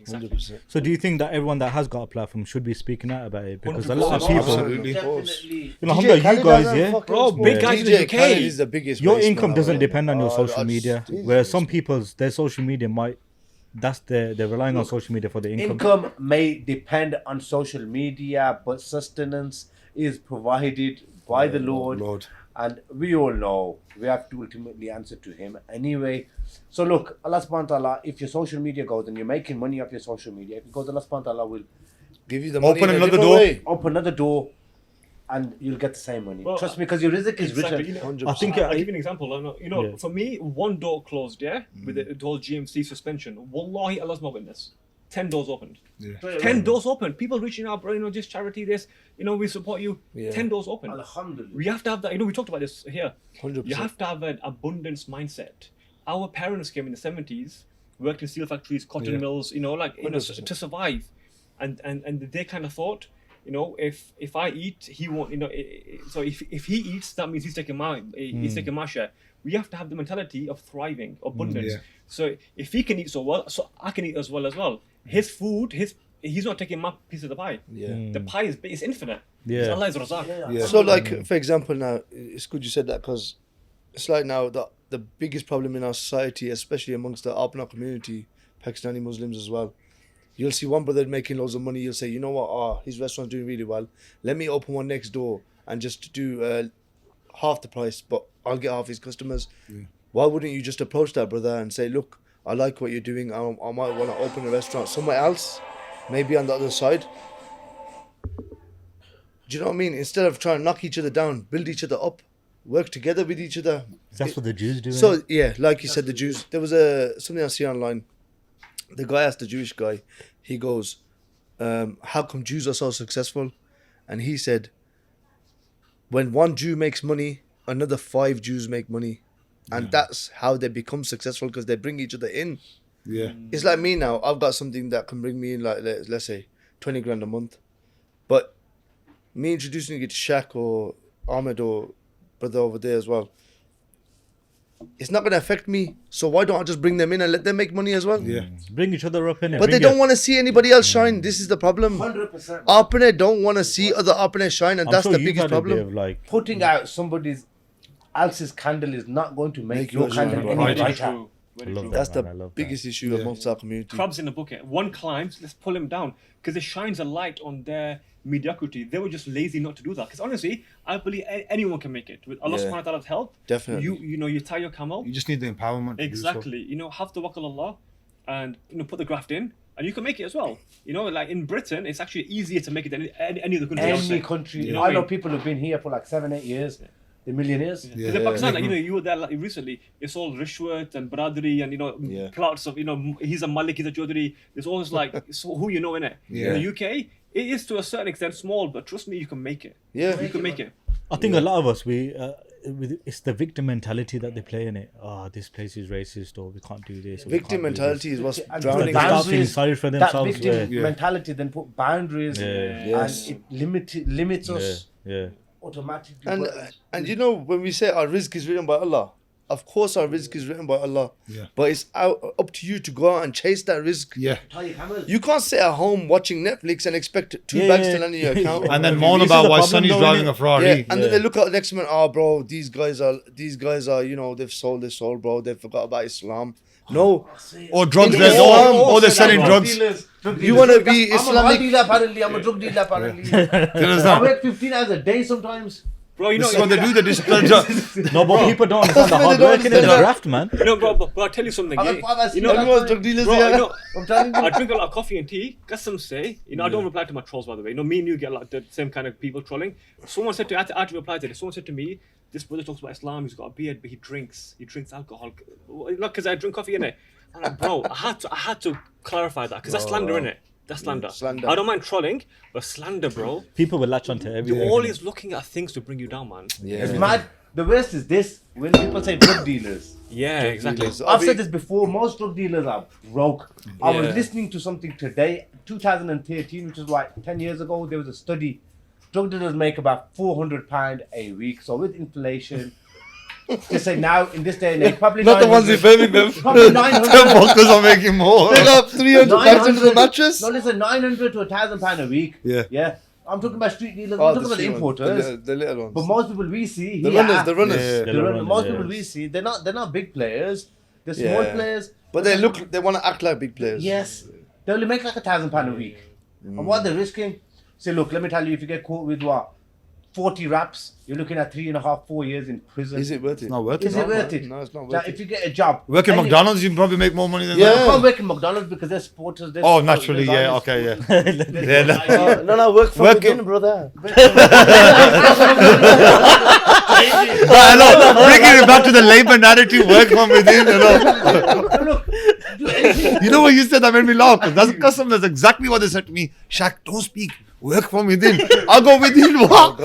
Exactly. 100%. So do you think that everyone that has got a platform should be speaking out about it? Because a 100%. lot of people, Absolutely. Definitely. you know, alhamdulillah, you guys, yeah, Bro, big guys in the DJ UK. Khaled is the biggest. your waste man income I've doesn't ever- depend on your Oh, social I media. just- Whereas some people's their social media might, they're relying on social media for the income. Income may depend on social media, but sustenance is provided by the Lord. And we all know we have to ultimately answer to Him anyway. So look, Allah subhanahu wa ta'ala, if your social media goes and you're making money off your social media, if it goes, Allah subhanahu wa ta'ala will Give you the money Open in a another different door. way. open another door and you'll get the same money. Well, Trust me, because your rizq is Exactly. written. 100%. I think I'll give you an example. Yeah. For me, one door closed, with the whole GMC suspension. Wallahi, Allah's my witness. 10 doors opened. 10 doors open. People reaching out, bro, just charity this. We support you. Yeah. 10 doors open. Alhamdulillah. We have to have that. We talked about this here. 100%. You have to have an abundance mindset. Our parents came in the 70s, worked in steel factories, cotton mills, 100%. to survive. And they kind of thought, if I eat, he won't, so if he eats, that means he's taking my share. We have to have the mentality of thriving, abundance. Yeah. So if he can eat so well, so I can eat as well. His food, he's not taking my piece of the pie. Yeah. The pie is infinite. Yeah. It's Allah is Razak. Yeah. So, like, for example, now, it's good you said that because it's like now the biggest problem in our society, especially amongst the Apna community, Pakistani Muslims as well. You'll see one brother making loads of money. You'll say, you know what? His restaurant's doing really well. Let me open one next door and just do half the price, but I'll get half his customers. Why wouldn't you just approach that brother and say, look, I like what you're doing. I might want to open a restaurant somewhere else, maybe on the other side. Do you know what I mean? Instead of trying to knock each other down, build each other up, work together with each other. That's what the Jews do. So yeah, like you said, the Jews. There was something I see online. The guy asked the Jewish guy. He goes, "How come Jews are so successful?" And he said, "When one Jew makes money, another 5 Jews make money, and that's how they become successful because they bring each other in." Yeah. It's like me now. I've got something that can bring me in, like let's say 20 grand a month, but me introducing you to Shaq or Ahmed or brother over there as well, it's not going to affect me. So why don't I just bring them in and let them make money as well? Yeah. Bring each other up in it. But they don't want to see anybody else shine. This is the problem. 100%. Opponent don't want to see other opponents shine, and that's the biggest problem. Like, Putting out somebody else's candle is not going to make your yours candle shine. any Right. brighter. True. I Very love true. that. That's the man, I love biggest issue amongst our community. Crabs in the bucket. One climbs, let's pull him down because it shines a light on their mediocrity. They were just lazy not to do that. Because honestly, I believe anyone can make it with Allah Yeah. subhanahu wa ta'ala's help. Definitely. You tie your camel. You just need the empowerment. to do so. Exactly. Have to tawakkul Allah and put the graft in, and you can make it as well. Like in Britain, it's actually easier to make it than any other country. I'd say. Any country. You know I what I know mean? people who've been here for like 7-8 years. They're millionaires. Yeah. Because in Pakistan, you were there recently. It's all rishwat and bradri and Yeah. plots of he's a Malik, he's a Chaudhry. There's always like so who you know in it. Yeah. In the UK, it is to a certain extent small, but trust me, you can make it. Yeah. You can make it. I think a lot of us it's the victim mentality that they play in it. Oh, this place is racist, or we can't do this. Or we Victim can't do mentality is what's And drowning They start us. feeling sorry for that themselves. victim Yeah. mentality then put boundaries Yes. and it limits Yeah, us yeah. automatically. And But- when we say our rizq is written by Allah, of course our rizq is written by Allah. Yeah. But it's up to you to go out and chase that rizq. Yeah. Tie your camels. You can't sit at home watching Netflix and expect 2 Yeah, bags yeah. to land in your account. And then This moan is about the why problem Sonny's though, driving innit? a Ferrari. Yeah, and then Yeah. they look at the next man. Oh, bro, these guys are, they've sold their soul, bro. They forgot about Islam. No, Or drugs. Yeah. Or they're selling drugs. You wanna be I'm a Islamic- drug dealer apparently. I'm a drug dealer apparently. You I understand? work 15 hours a day sometimes. Bro, This is what they do. They discipline. No, but people don't understand the They hard don't work in the understand that. graft, man. but I'll tell you something. I'm Yeah. a father, You know, everyone's drug dealers bro, here. I'm telling you. I drink a lot of coffee and tea. Custom say, I don't reply to my trolls, by the way. Me and you get like the same kind of people trolling. Someone said to, I had to reply to this. Someone said to me, this brother talks about Islam. He's got a beard, but he drinks alcohol. Not because I drink coffee in it. I'm like, bro, I had to clarify that because that's slander in it. That's slander. slander. I don't mind trolling, but slander, bro. People will latch onto everything. You're always looking at things to bring you down, man. It's mad. The worst is this when people say drug dealers. Yeah, exactly. I've said this before. Most drug dealers are broke. I was Yeah. listening to something today, 2013, which is like 10 years ago. There was a study. Drug dealers make about £400 a week. So with inflation, they say now in this day and age, probably Not the ones who 900 filming them. Probably The 900. fuckers are making more. They got 300 bags into the mattress. No, listen, 900 to £1,000 a week. Yeah. Yeah. I'm talking about street dealers. Oh, I'm talking about the street ones, importers. the little ones. But most people we see, The here, runners. Yeah. The the runners, most yeah. people we see, they're not big players. They're small Yeah. players. But they want to act like big players. Yes, they only make like £1,000 a week. And what they're risking? Say, look, let me tell you, if you get caught with 40 raps, you're looking at 3.5, 4 years in prison. Is it worth it? Not worth Is it. it worth it? No, it's not Now, worth if it. you get a job, Work at any- McDonald's, you can probably make more money than You Yeah. that. can't work in McDonald's because they're supporters. They're Oh, supporters, naturally, they're yeah, honest. okay, yeah. They're Yeah, honest. No, work from Work within, your- brother. Hello, bringing it back to the labor narrative, work from within, Look, do anything. You know what you said that made me laugh? 'Cause that's custom. That's exactly what they said to me. Shaq, don't speak. Work from within. I'll go within. What?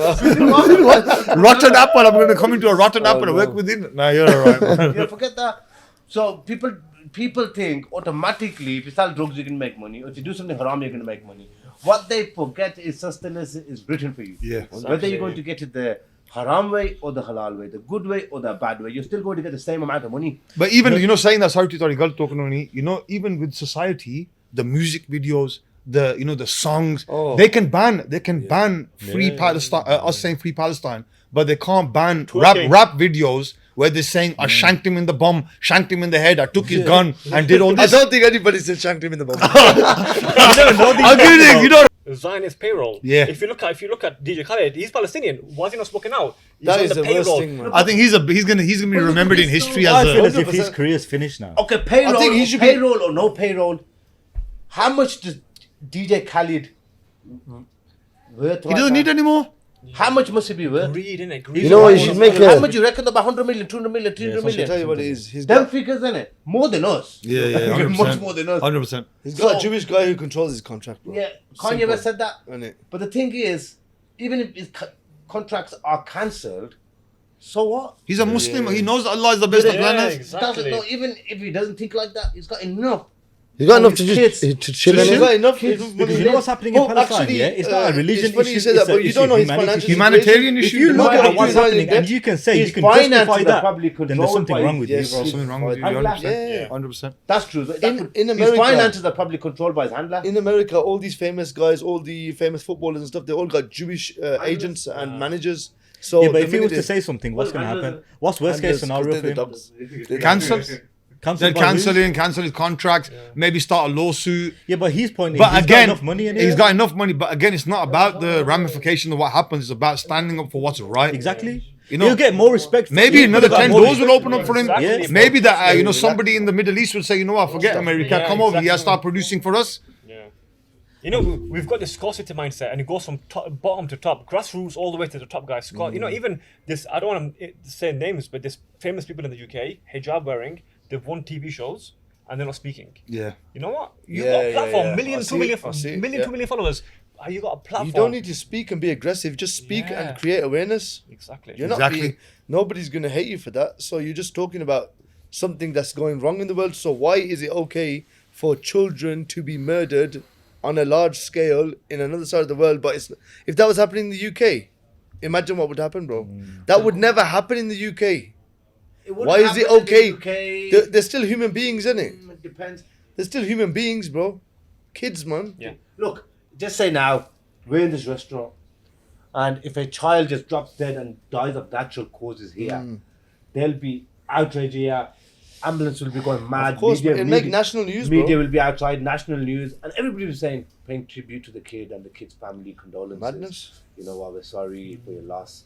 Rotten apple. I'm going to come into a rotten apple and work within. Nah, you're alright, man. Yeah, forget that. So people think automatically if you sell drugs you can make money, or if you do something haram you're going to make money. What they forget is sustenance is written for you. Yeah. Whether you're going to get it the haram way or the halal way, the good way or the bad way, you're still going to get the same amount of money. But even, saying that, sorry to Gal talking on me, even with society, the music videos, the songs, they can ban free Palestine, us saying free Palestine, but they can't ban rap videos where they're saying, I shanked him in the bum, shanked him in the head, I took his gun and did all I this. don't think anybody said shanked him in the bum. I'm kidding, Zionist payroll. Yeah. If you look at DJ Khaled, he's Palestinian. Why is he not spoken out? He's That on is the worst payroll. thing, man. I think he's gonna be remembered in history I as feel a. as if his 100%. career's finished now. Okay, payroll, I think he or should be- payroll or no payroll. How much does DJ Khaled worth? He doesn't need any more. How much must he be worth? Greed, innit? Greed. You know what? You should make How a. much you reckon? About 100 million, 200 million, 300 I'll million. tell you what it is. Them figures, innit? More than us. Yeah, Much more than us. 100%. He's got So- a Jewish guy who controls his contract, bro. Yeah, Kanye Simple. West said that. Innit? But the thing is, even if his contracts are cancelled, so what? He's a Muslim. He knows Allah is the best of Yeah, planners. exactly. Doesn't know, even if he doesn't think like that, he's got enough. You got enough his to kids. just to chill He's in got it. enough Kids, money. Because you know what's happening in Oh, Palestine, actually, yeah? It's not a religion it's funny issue. you say it's that, but a you don't know his humanity financial issue. Humanitarian If issue. you Look look at at what's what happening, and you can say, His you can finances justify are that, probably then there's controlled something by wrong with you. yes, Bro, something wrong with you. Handler. 100%. Yeah. 100%. That's true. That In his America- finances are probably controlled by his handler. in America, all these famous guys, all the famous footballers and stuff, they all got Jewish agents and managers. So Yeah, but the if he was minute to say something, what's going to Well, happen? What's worst case scenario for him? Cancel. Cancel Then by who? cancel his contract, maybe start a lawsuit. Yeah, but his point is, But he's again, got enough money in he's it. got enough money. But again, it's not about the ramification of what happens. It's about standing up for what's right. Exactly. You know, He'll get more respect. maybe He'll another got 10 more doors will respect. open up for him. Exactly. Maybe that, somebody in the Middle East will say, you know what, forget America, Yeah, come over here, exactly. start producing for us. Yeah. You know, we've got this scarcity mindset, and it goes from bottom to top, grassroots all the way to the top, guys. You know, even this, I don't want to say names, but there's famous people in the UK, hijab wearing, they've won TV shows, and they're not speaking. Yeah. You know what? You've Yeah, got a yeah, platform, yeah. million, I 2 see million, it, I see it, million, yeah. 2 million followers. You got a platform. You don't need to speak and be aggressive. Just speak Yeah. and create awareness. Exactly. You're not Exactly. being, nobody's gonna hate you for that. So you're just talking about something that's going wrong in the world. So why is it okay for children to be murdered on a large scale in another side of the world? But if that was happening in the UK, imagine what would happen, bro. That would never happen in the UK. Why is it okay? They're still human beings, isn't it? It depends. They're still human beings, bro. Kids, man. Yeah. Look, just say now, we're in this restaurant, and if a child just drops dead and dies of natural causes here, there'll be outrage here. Ambulance will be going mad. Of course, it'll make national news, bro. Media will be outside, national news, and everybody was saying, paying tribute to the kid and the kid's family, condolences. Madness. You know what? We're sorry for your loss.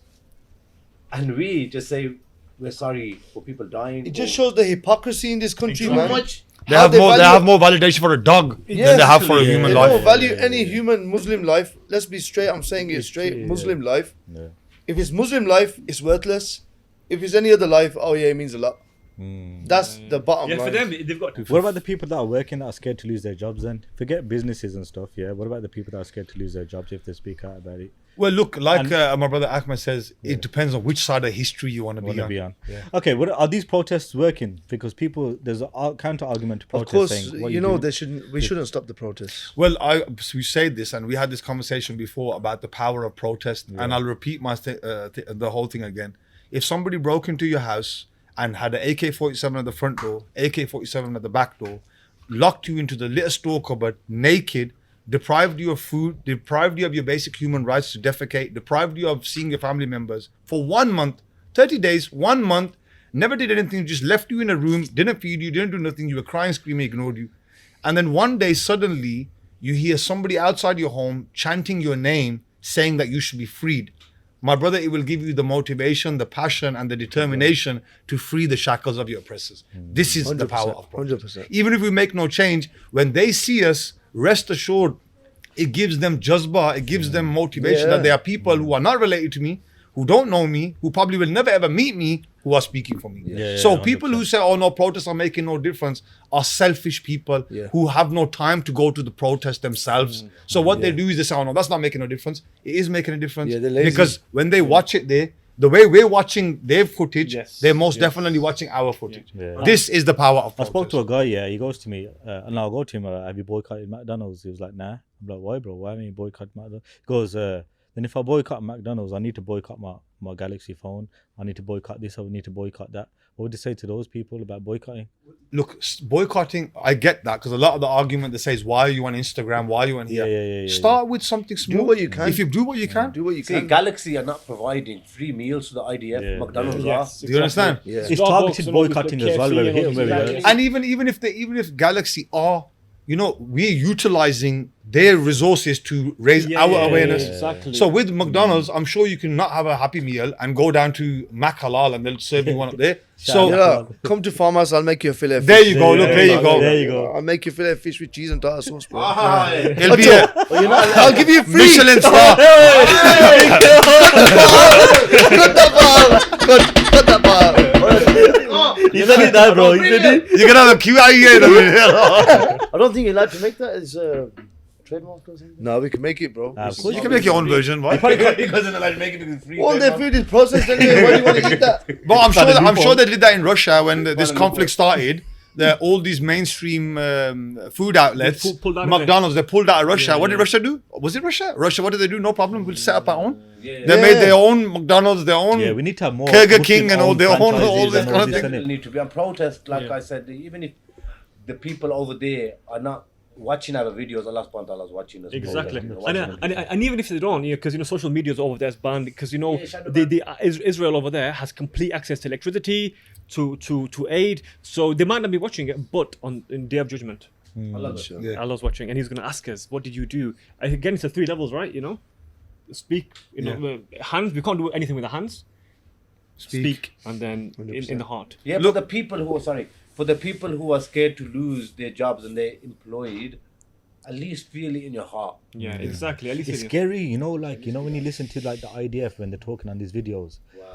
And we just say we're sorry for people dying. It just shows the hypocrisy in this country, too man. much. They How have they more. They value- have more validation for a dog than they have for a They human don't life. value any human Muslim life. Let's be straight. I'm saying it straight. Muslim life. Yeah. If it's Muslim life, it's worthless. If it's any other life, oh yeah, it means a lot. That's the bottom Yeah, line. for them, they've got to. What about the people that are working that are scared to lose their jobs then? Forget businesses and stuff, yeah? What about the people that are scared to lose their jobs if they speak out about it? Well, look, like my brother Ahmed says, it depends on which side of history you want to Want to be be on. on. Okay, what are these protests working? Because people, there's a counter argument to Of protests course, saying, what you know do? they shouldn't. We shouldn't stop the protests. Well, we said this, and we had this conversation before about the power of protest, and I'll repeat the whole thing again. If somebody broke into your house and had an AK-47 at the front door, AK-47 at the back door, locked you into the little store cupboard naked, deprived you of food, deprived you of your basic human rights to defecate, deprived you of seeing your family members for 1 month, 30 days, 1 month, never did anything, just left you in a room, didn't feed you, didn't do nothing, you were crying, screaming, ignored you. And then one day, suddenly, you hear somebody outside your home chanting your name, saying that you should be freed. My brother, it will give you the motivation, the passion, and the determination to free the shackles of your oppressors. This is the power of protest. 100%. Even if we make no change, when they see us, rest assured, it gives them jazba, it gives them motivation Yeah. that there are people who are not related to me, who don't know me, who probably will never ever meet me, who are speaking for me. Yeah, So 100%. people who say, oh no, protests are making no difference, are selfish people Yeah. who have no time to go to the protest themselves. So what they do is they say, oh no, that's not making no difference. It is making a difference. Yeah, they're lazy. Because when they watch it there, the way we're watching their footage, Yes, they're most definitely watching our footage. Yeah. This is the power of I protest. spoke to a guy, yeah, he goes to me, and I'll go to him, have you boycotted McDonald's? He was like, nah. I'm like, why, bro? Why haven't you boycotted McDonald's? He goes, then if I boycott McDonald's, I need to boycott my Galaxy phone. I need to boycott this, I need to boycott that. What would you say to those people about boycotting? Look, boycotting, I get that, because a lot of the argument that says, why are you on Instagram? Why are you on here? Yeah. Start with something small. what you can. If you do what you can. Do what you See, can. Galaxy are not providing free meals to the IDF. Yeah, McDonald's Yes, are. Do you understand? Yeah. It's Starbucks targeted and all these boycotting KFC as well, where we and hit all them, where we these hurt. guys. And even if Galaxy are, you know, we're utilizing their resources to raise our awareness. Exactly. So with McDonald's, I'm sure you can not have a Happy Meal and go down to Mac Halal and they'll serve you one up there. So Yeah, come to Farmers, I'll make you a fillet of there fish. you go. Look, there you go. There you go. I'll make you fillet of fish with cheese and tartar sauce, bro. It'll be a I'll give you free. Michelin star. Cut that bar. He said it now, bro. He said it. You're gonna have a QI here. I don't think you're allowed to make that as trademark or something. No, we can make it, bro. Of course You can make your own version. Why? Because they're like making it free. All their food is processed anyway. Why do you want to eat that? But I'm sure they did that in Russia when this conflict started. All these mainstream food outlets, They pulled out of McDonald's, they pulled out of Russia. What did Russia do? Was it Russia? Russia, what did they do? No problem. We'll set up our own. They made their own McDonald's, their own. Yeah, we need to have more. Burger Muslim King and all owned their own- all franchises this and kind of this, thing. innit? Need to be on protest, like I said. Even if the people over there are not watching our videos, Allah subhanahu wa ta'ala is watching us. Exactly, They're and, watching us. and even if they don't, because social media over there is banned, because shadow Israel over there has complete access to electricity, to aid, so they might not be watching it, but in Day of Judgment, Yeah. Allah's watching, and He's going to ask us, what did you do? Again, it's the 3 levels, right? Speak, hands. We can't do anything with the hands. Speak, and then in the heart. Yeah, Look- for the people who are scared to lose their jobs and they're employed, at least feel it in your heart. Yeah, exactly. At least It's in your- scary, when you listen to like the IDF when they're talking on these videos. Wow.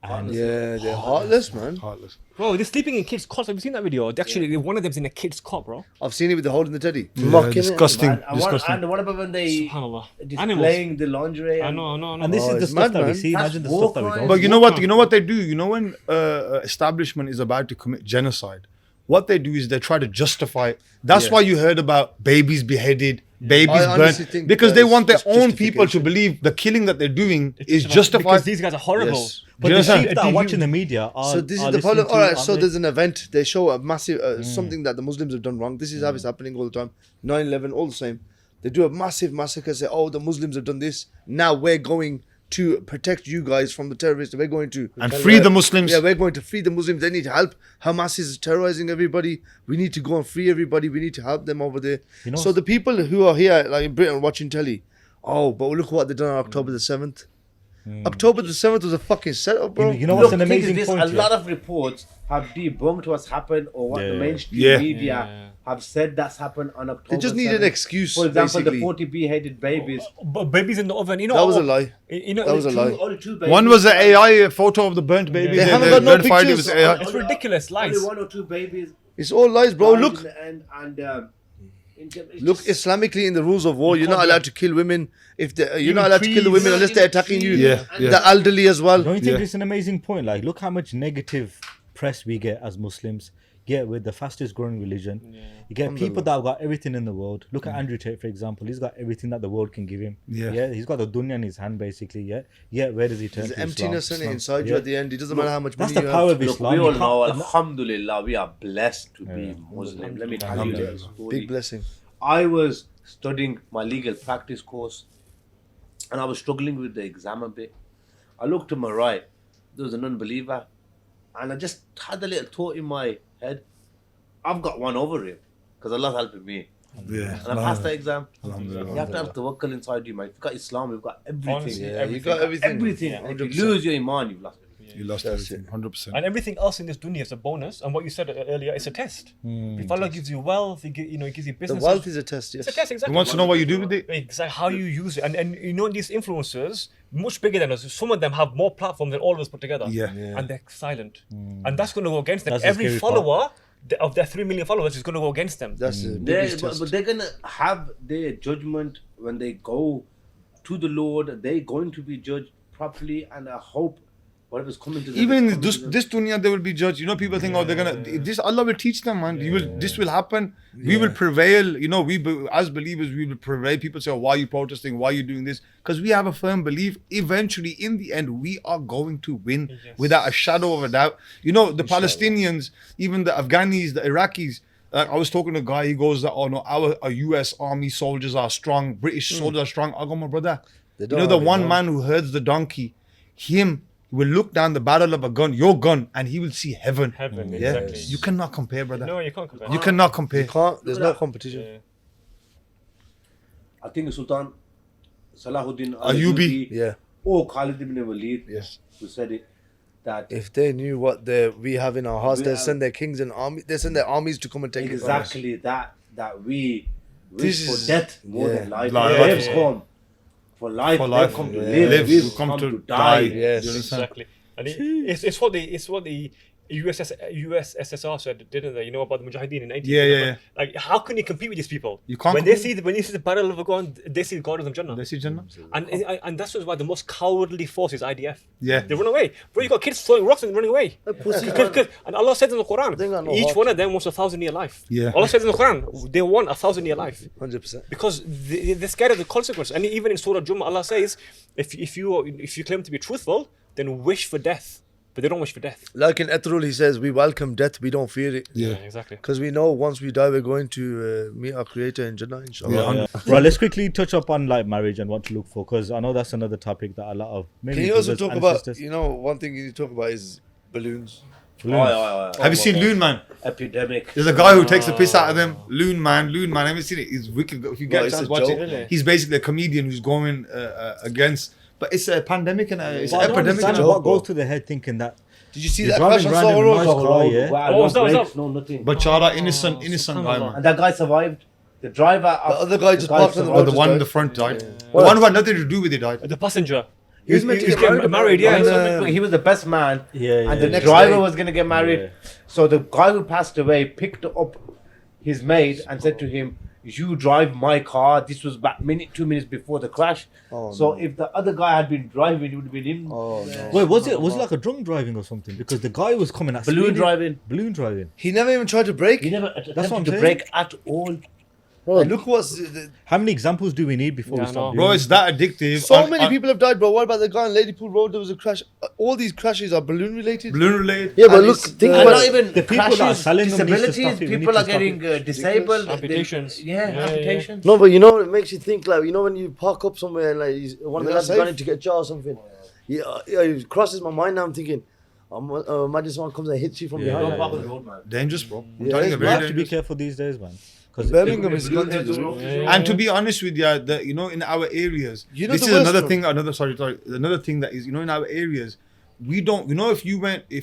And Yeah, they're heartless, man. Heartless. Bro, they're sleeping in kids' cots. Have you seen that video? Actually, one of them's in a kid's cot, bro. I've seen it with the hole in the teddy. Mocking it. disgusting. And what about when they Subhanallah. displaying the lingerie? I know. and this Oh, is the it's stuff mad, that we man. see. That's Imagine the war stuff that we crime. don't. But see. you know what they do? You know when establishment is about to commit genocide, what they do is they try to justify it. That's why you heard about babies beheaded, babies I honestly burnt, think because that they is want their just own people to justification. believe the killing that they're doing is Because justified. these guys are horrible. Yes. But Do you the understand? sheep that are watching the media are. So this are is the listening problem. to, All right, aren't so they? there's an event. They show a massive something that the Muslims have done wrong. This is how it's happening all the time. 9/11, all the same. They do a massive massacre. Say, oh, the Muslims have done this. Now we're going to protect you guys from the terrorists. We're going to And free the Muslims. Yeah, we're going to free the Muslims. They need help. Hamas is terrorizing everybody. We need to go and free everybody. We need to help them over there. You know- So the people who are here, like in Britain, watching telly, oh, but look what they done on October the 7th. October the 7th was a fucking setup, bro. You know Look, what's an the thing is amazing this, point? a yeah? lot of reports have debunked what's happened or what the Yeah. mainstream Yeah. media have said that's happened on October. They just need an 7th. excuse. For example, basically. the 40 beheaded babies. But babies in the oven, That was a lie. That was a lie. Only two babies. One was an AI photo of the burnt babies. They and haven't got no verified it was pictures. AI. It's ridiculous, lies. Only 1 or 2 babies. It's all lies, bro. died Look, in the end, and it's look. just- Islamically, in the rules of war, you're not allowed to kill women. If you're Even not allowed to kill the trees. women unless they're attacking you. Yeah, yeah. The elderly as well. Don't you think Yeah. it's an amazing point? Like, look how much negative press we get as Muslims. Yet we're the fastest growing religion. You get people that have got everything in the world. Look at Andrew Tate, for example. He's got everything that the world can give him. Yeah. He's got the dunya in his hand, basically. Yeah. Where does he turn There's to? emptiness Islam? in it inside you Yeah. at the end. It doesn't matter how much That's money the you power have. of Look, Islam. we You all can't- know, Alhamdulillah, we are blessed to be Muslim. Let me tell you Alhamdulillah. this story. Big blessing. I was studying my legal practice course and I was struggling with the exam a bit. I looked to my right, there was an unbeliever, and I just had a little thought in my head, I've got one over him because Allah's helping me. Yeah. And I passed the exam. Alhamdulillah. You have to have tawakkul inside you, man. If you've got Islam, you've got everything. Honestly, Yeah, you got everything. Everything. Yeah, If you lose your iman, you've lost everything. You lost That's everything. 100%. And everything else in this dunya is a bonus. And what you said earlier, it's a test. If Allah gives you wealth, He gives you The business. wealth is a test, yes. It's a test, exactly. He wants to know what you do with it. Exactly how you use it, and these influencers, much bigger than us. Some of them have more platform than all of us put together. Yeah. And they're silent, and that's going to go against them. That's the Every scary part. follower of their 3 million followers is going to go against them. That's the They're, biggest test. but they're gonna have their judgment when they go to the Lord. They're going to be judged properly, and I hope whatever's coming to them. Even is in coming to them. this dunya, they will be judged. People think, oh, they're gonna. This Allah will teach them, man. This will happen. We will prevail. As believers, we will prevail. People say, oh, why are you protesting? Why are you doing this? Because we have a firm belief. Eventually, in the end, we are going to win without a shadow of a doubt. The Palestinians, even the Afghanis, the Iraqis. I was talking to a guy. He goes, "Oh no, our U.S. Army soldiers are strong. British soldiers are strong." I go, my brother. They don't The have it, one no. man who herds the donkey, him. He will look down the barrel of a gun, your gun, and he will see heaven. Heaven, Yeah, exactly. you cannot compare, brother. No, you can't compare. You cannot compare. You can't. There's no competition. Yeah. I think Sultan Salahuddin Ayyubi. Yeah. or Khalid ibn Walid Yes. who said it, that If they knew what we have in our hearts, We they have- send their kings and army. They send their armies to come and take it from us. exactly that we This wish for is- death more yeah. than life. Life. They've Yeah. come for life. For life. They've come to Yeah. live. Live, We've come come to to die. die. Yes. You understand? Exactly. And it's what the USSR said, didn't they? You know about the Mujahideen in 80s. Yeah, yeah, yeah. Like, how can you compete with these people? You can't When they compete. see the barrel of a gun, they see God of them Jannah. They see Jannah? And that's why the most cowardly force is IDF. Yeah. They run away. Bro, you got kids throwing rocks and running away. pussy, And Allah says in the They got Quran, no each heart. one of them wants 1,000-year life. Yeah. Allah says in the Quran, they want 1,000-year life. 100%. Because they're scared of the consequence. And even in Surah Jummah, Allah says, if you claim to be truthful, then wish for death. But they don't wish for death. Like in Etrul, he says, we welcome death, we don't fear it. Yeah. Exactly. Because we know once we die, we're going to meet our Creator in Jannah, inshallah. Yeah. Right, let's quickly touch up on like marriage and what to look for, because I know that's another topic that a lot of maybe Can you also brothers talk and about, sisters- you know, one thing you need to talk about is balloons. Have you seen Loon Man? Epidemic. There's a guy who takes the piss out of them. Loon Man. Have you seen it? He's wicked. If you get Well, a it's chance, a watch joke. it. Really? He's basically a comedian who's going against. But it's a pandemic and it's But I an don't epidemic. understand and what a- goes to the head thinking that Did you see You're that crash on driving Soho random Road? nice car, yeah? Wow, Oh, no was that- was brakes, that- no nothing. Bachara, innocent guy, subhanallah. man. And that guy survived. The driver. The other guy just parked on the Oh, road. the just one in died. the front died. The one who had nothing to do with it died. The passenger. He was meant to He get getting married, yeah. And, so- he was the best man. Yeah, And the next driver day- was going to get married. Yeah. So the guy who passed away picked up his mate and said to him, "You drive my car." This was about 2 minutes before the crash. Oh, So no. if the other guy had been driving, it would have been him. Oh, no. Wait, was it like a drunk driving or something? Because the guy was coming at Balloon speed. driving. Balloon driving. He never even tried to brake. He never what I'm attempted to saying. brake at all. And look what's... How many examples do we need before Yeah, we start I know. doing Bro, it? it's that addictive. So On- many on- people have died, bro. What about the guy on Ladypool Road? There was a crash. All these crashes are balloon related. Balloon related. Yeah, but And look, it's think the- And about not it. even The people that are crashes, selling them needs to disabilities. stop it. We need People to are stop getting disabled. They- Amputations. Yeah, Yeah, yeah. amputations. No, but you know, it makes you think like, you know, when you park up somewhere and like one of the You're lads safe. gone in to get a jar or something. Yeah, it crosses my mind now. I'm thinking, imagine someone comes and hits you from Yeah. Don't behind. park on the road, man. Dangerous, bro. I'm Yeah, telling it's you, We very have to be dangerous. careful these days, man. Because Birmingham is gone through this. And to be honest with you, you know, in our areas, You know this the is worst another one? thing. Another thing that is, you know, in our areas, we don't. You know, if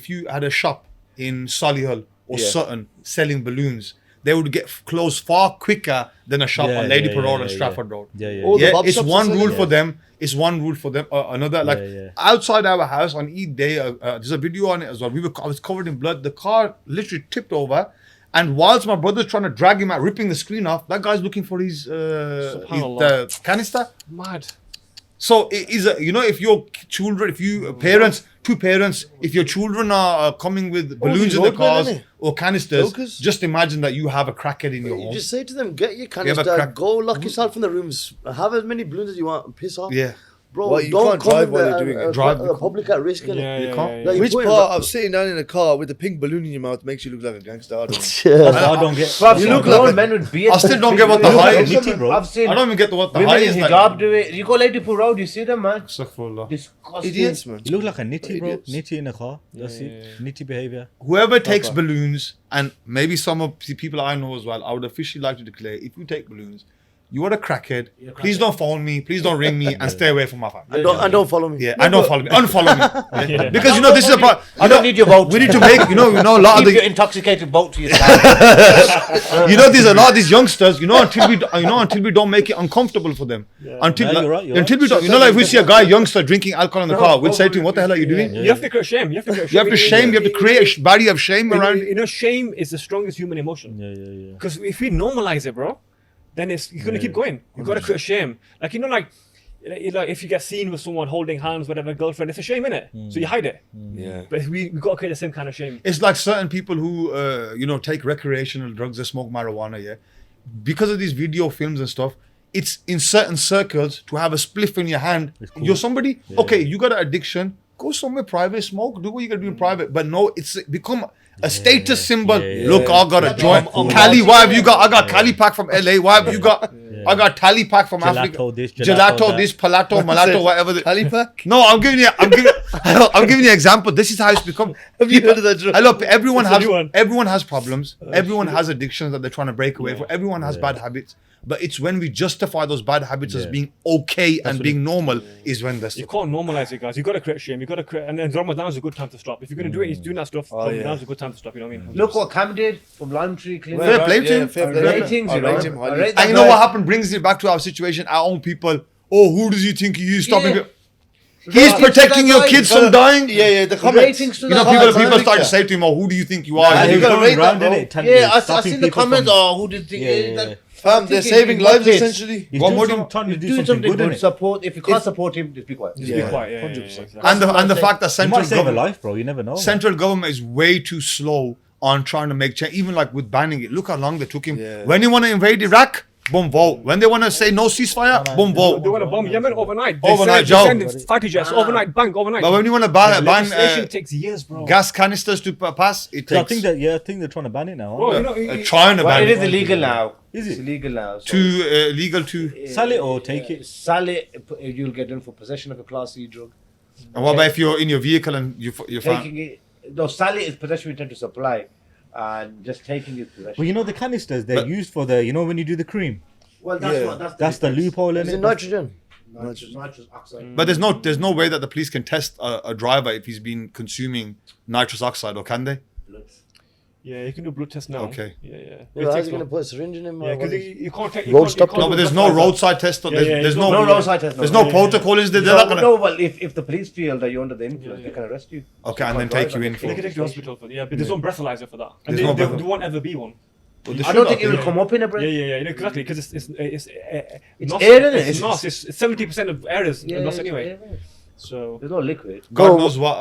you had a shop in Solihull or Yeah. Sutton selling balloons, they would get closed far quicker than a shop Yeah, on Ladypool yeah, Road yeah, and yeah. Stratford Road. yeah, yeah. All the Yeah, bob it's shops are one selling rule it. for them. It's one rule for them. Another like yeah. outside our house on Eid day. There's a video on it as well. I was covered in blood. The car literally tipped over, and whilst my brother's trying to drag him out, ripping the screen off, that guy's looking for his Subhanallah. canister. Mad. So it is you know, if your children, if you two parents, if your children are coming with balloons these in their roadmen, cars innit? or canisters, Jokers. just imagine that you have a crackhead in your You home. just say to them, get your have a canister, crack- go lock yourself in the rooms, have as many balloons as you want, and piss off. Yeah. Bro, Well, you don't can't come drive in while the, you're doing it. Drive the the- public at risk, innit? Yeah, You yeah, can't- yeah, Like, yeah. Which put it part back- of sitting down in a car with a pink balloon in your mouth makes you look like a gangster? I don't know. I don't get. Bro, I've You seen look grown like- men with beards. I still don't get what the You look high like is. some- Nitty, bro. I've seen I don't even get what the women high in is. hijab do it. You go Ladypool Road, you see them, man. Astaghfirullah. Disgusting. Idiots, man. You look like a nitty, bro. Idiots. Nitty in a car. That's it. Nitty behavior. Whoever takes balloons, and maybe some of the people I know as well, I would officially like to declare, if you take balloons, you are a crackhead. Please don't phone me. Please don't ring me, and stay away from my family. And don't follow me. Yeah, and don't follow me. Unfollow me. Yeah. Yeah. Because you know this is a part. I don't need your vote. We need to make. You know a lot of Keep your the. intoxicated boat to yourself. There's a lot of these youngsters. Until we don't make it uncomfortable for them. Until No, you're right, you're until we don't. Like if we see a guy youngster drinking alcohol in the car, we'll say to him, "What the hell are you doing?" You have to create shame. You have to create You have to shame. You have to create a barrier of shame around. You know, shame is the strongest human emotion. Yeah, yeah, yeah. Because if we normalize it, bro, then you're gonna keep going. You gotta create shame. Like like if you get seen with someone holding hands, whatever, girlfriend, it's a shame, innit? So you hide it. Yeah. But we gotta create the same kind of shame. It's like certain people who take recreational drugs, they smoke marijuana, yeah. Because of these video films and stuff, it's in certain circles to have a spliff in your hand. It's cool. You're somebody, okay, you got an addiction, Go somewhere private, smoke, do what you gotta do in private. But no, it's become a status symbol. yeah, Look, I got a joint. I'm Cali, why have you got? I got Cali pack from LA. Why have you got? I got Tally pack from Africa. Gelato this, Gelato that. this, Palato, Malato, whatever. Tally pack? No, I'm giving you an example. This is how it's become. Have you heard of that joke? Hello, everyone It's a has new one. everyone has problems. Everyone has addictions that they're trying to break away from. Everyone has bad habits. But it's when we justify those bad habits as being okay and being normal is when that's You can't normalize it, guys. You got to create shame. You got to create, and then Ramadan is a good time to stop. If you're going to do it, he's doing that stuff. Ramadan is a good time to stop. You know what I mean? Look what Cam did from Lime Tree Clinic. Fair play to him. fair I play. rate him, I you know. rate him I highly. rate that And you know guy. what happened? Brings it back to our situation. Our own people. Oh, who does he think he is? Stopping Yeah. it. He's Ratings protecting to your that kids guy. from dying. Yeah, the comments. Ratings to You know, that people guy. start to say to him, "Oh, who do you think you are?" Nah, You you know, gotta rate that, Round in bro. it, 10 Yeah, days, I stopping seen the people comments. from- Oh, who did think? Yeah. Fam, they're Thinking saving he's lives kids. essentially. He's What doing more do some- you- trying to do Do something something good, good. innit? Support. If you can't support him, just be quiet. Just be quiet. Yeah, 100%. and the fact that You central might save a government, life, bro. You never know. man. central government is way too slow on trying to make change. Even like with banning it, look how long they took him. Yeah. When they want to invade Iraq, boom, vote. When they want to say no ceasefire, boom, vote. They want to bomb Yemen overnight. Overnight, they Joe. send fighter jets overnight, bang, overnight. But when you want to ban legislation takes years, bro. gas canisters to pass, it 'Cause I takes think that I think they're trying to ban it now. Bro, aren't you know, trying to But ban it is it. illegal now. Is It's it? illegal now. So To legal to. Sell it or take it? Sell it. You'll get done for possession of a Class C drug. And what about if you're in your vehicle and you're Taking it. No, sell it is possession with intent to supply, and just taking it possession. Well, you know the canisters they're But- used for the. You know when you do the cream. Well, that's Yeah. what. That's the loophole in Is it. it nitrogen? Nitrous oxide. But there's no way that the police can test a driver if he's been consuming nitrous oxide, or can they? yeah, you can do blood test now. Okay. Yeah. Yeah, how's he going to put a syringe in him? Yeah, or because what? you can't take. Road stop. No, but there's no roadside test. Yeah, There's, yeah, there's no- no, No roadside test. there's no protocol. Is there? They're not gonna. No, well, if the police feel that you're under the influence, they can arrest you. Okay, and then take you in They for. can take you to hospital for but there's no breathalyzer for that. And There's no there breathalyzer. won't ever be one. I don't think it will come up in a breath. Yeah, exactly. Because it's It's NOS, air, isn't it? It's NOS. It's 70% of air is Yeah, NOS it's anyway. air. So There's no liquid. God Go. knows what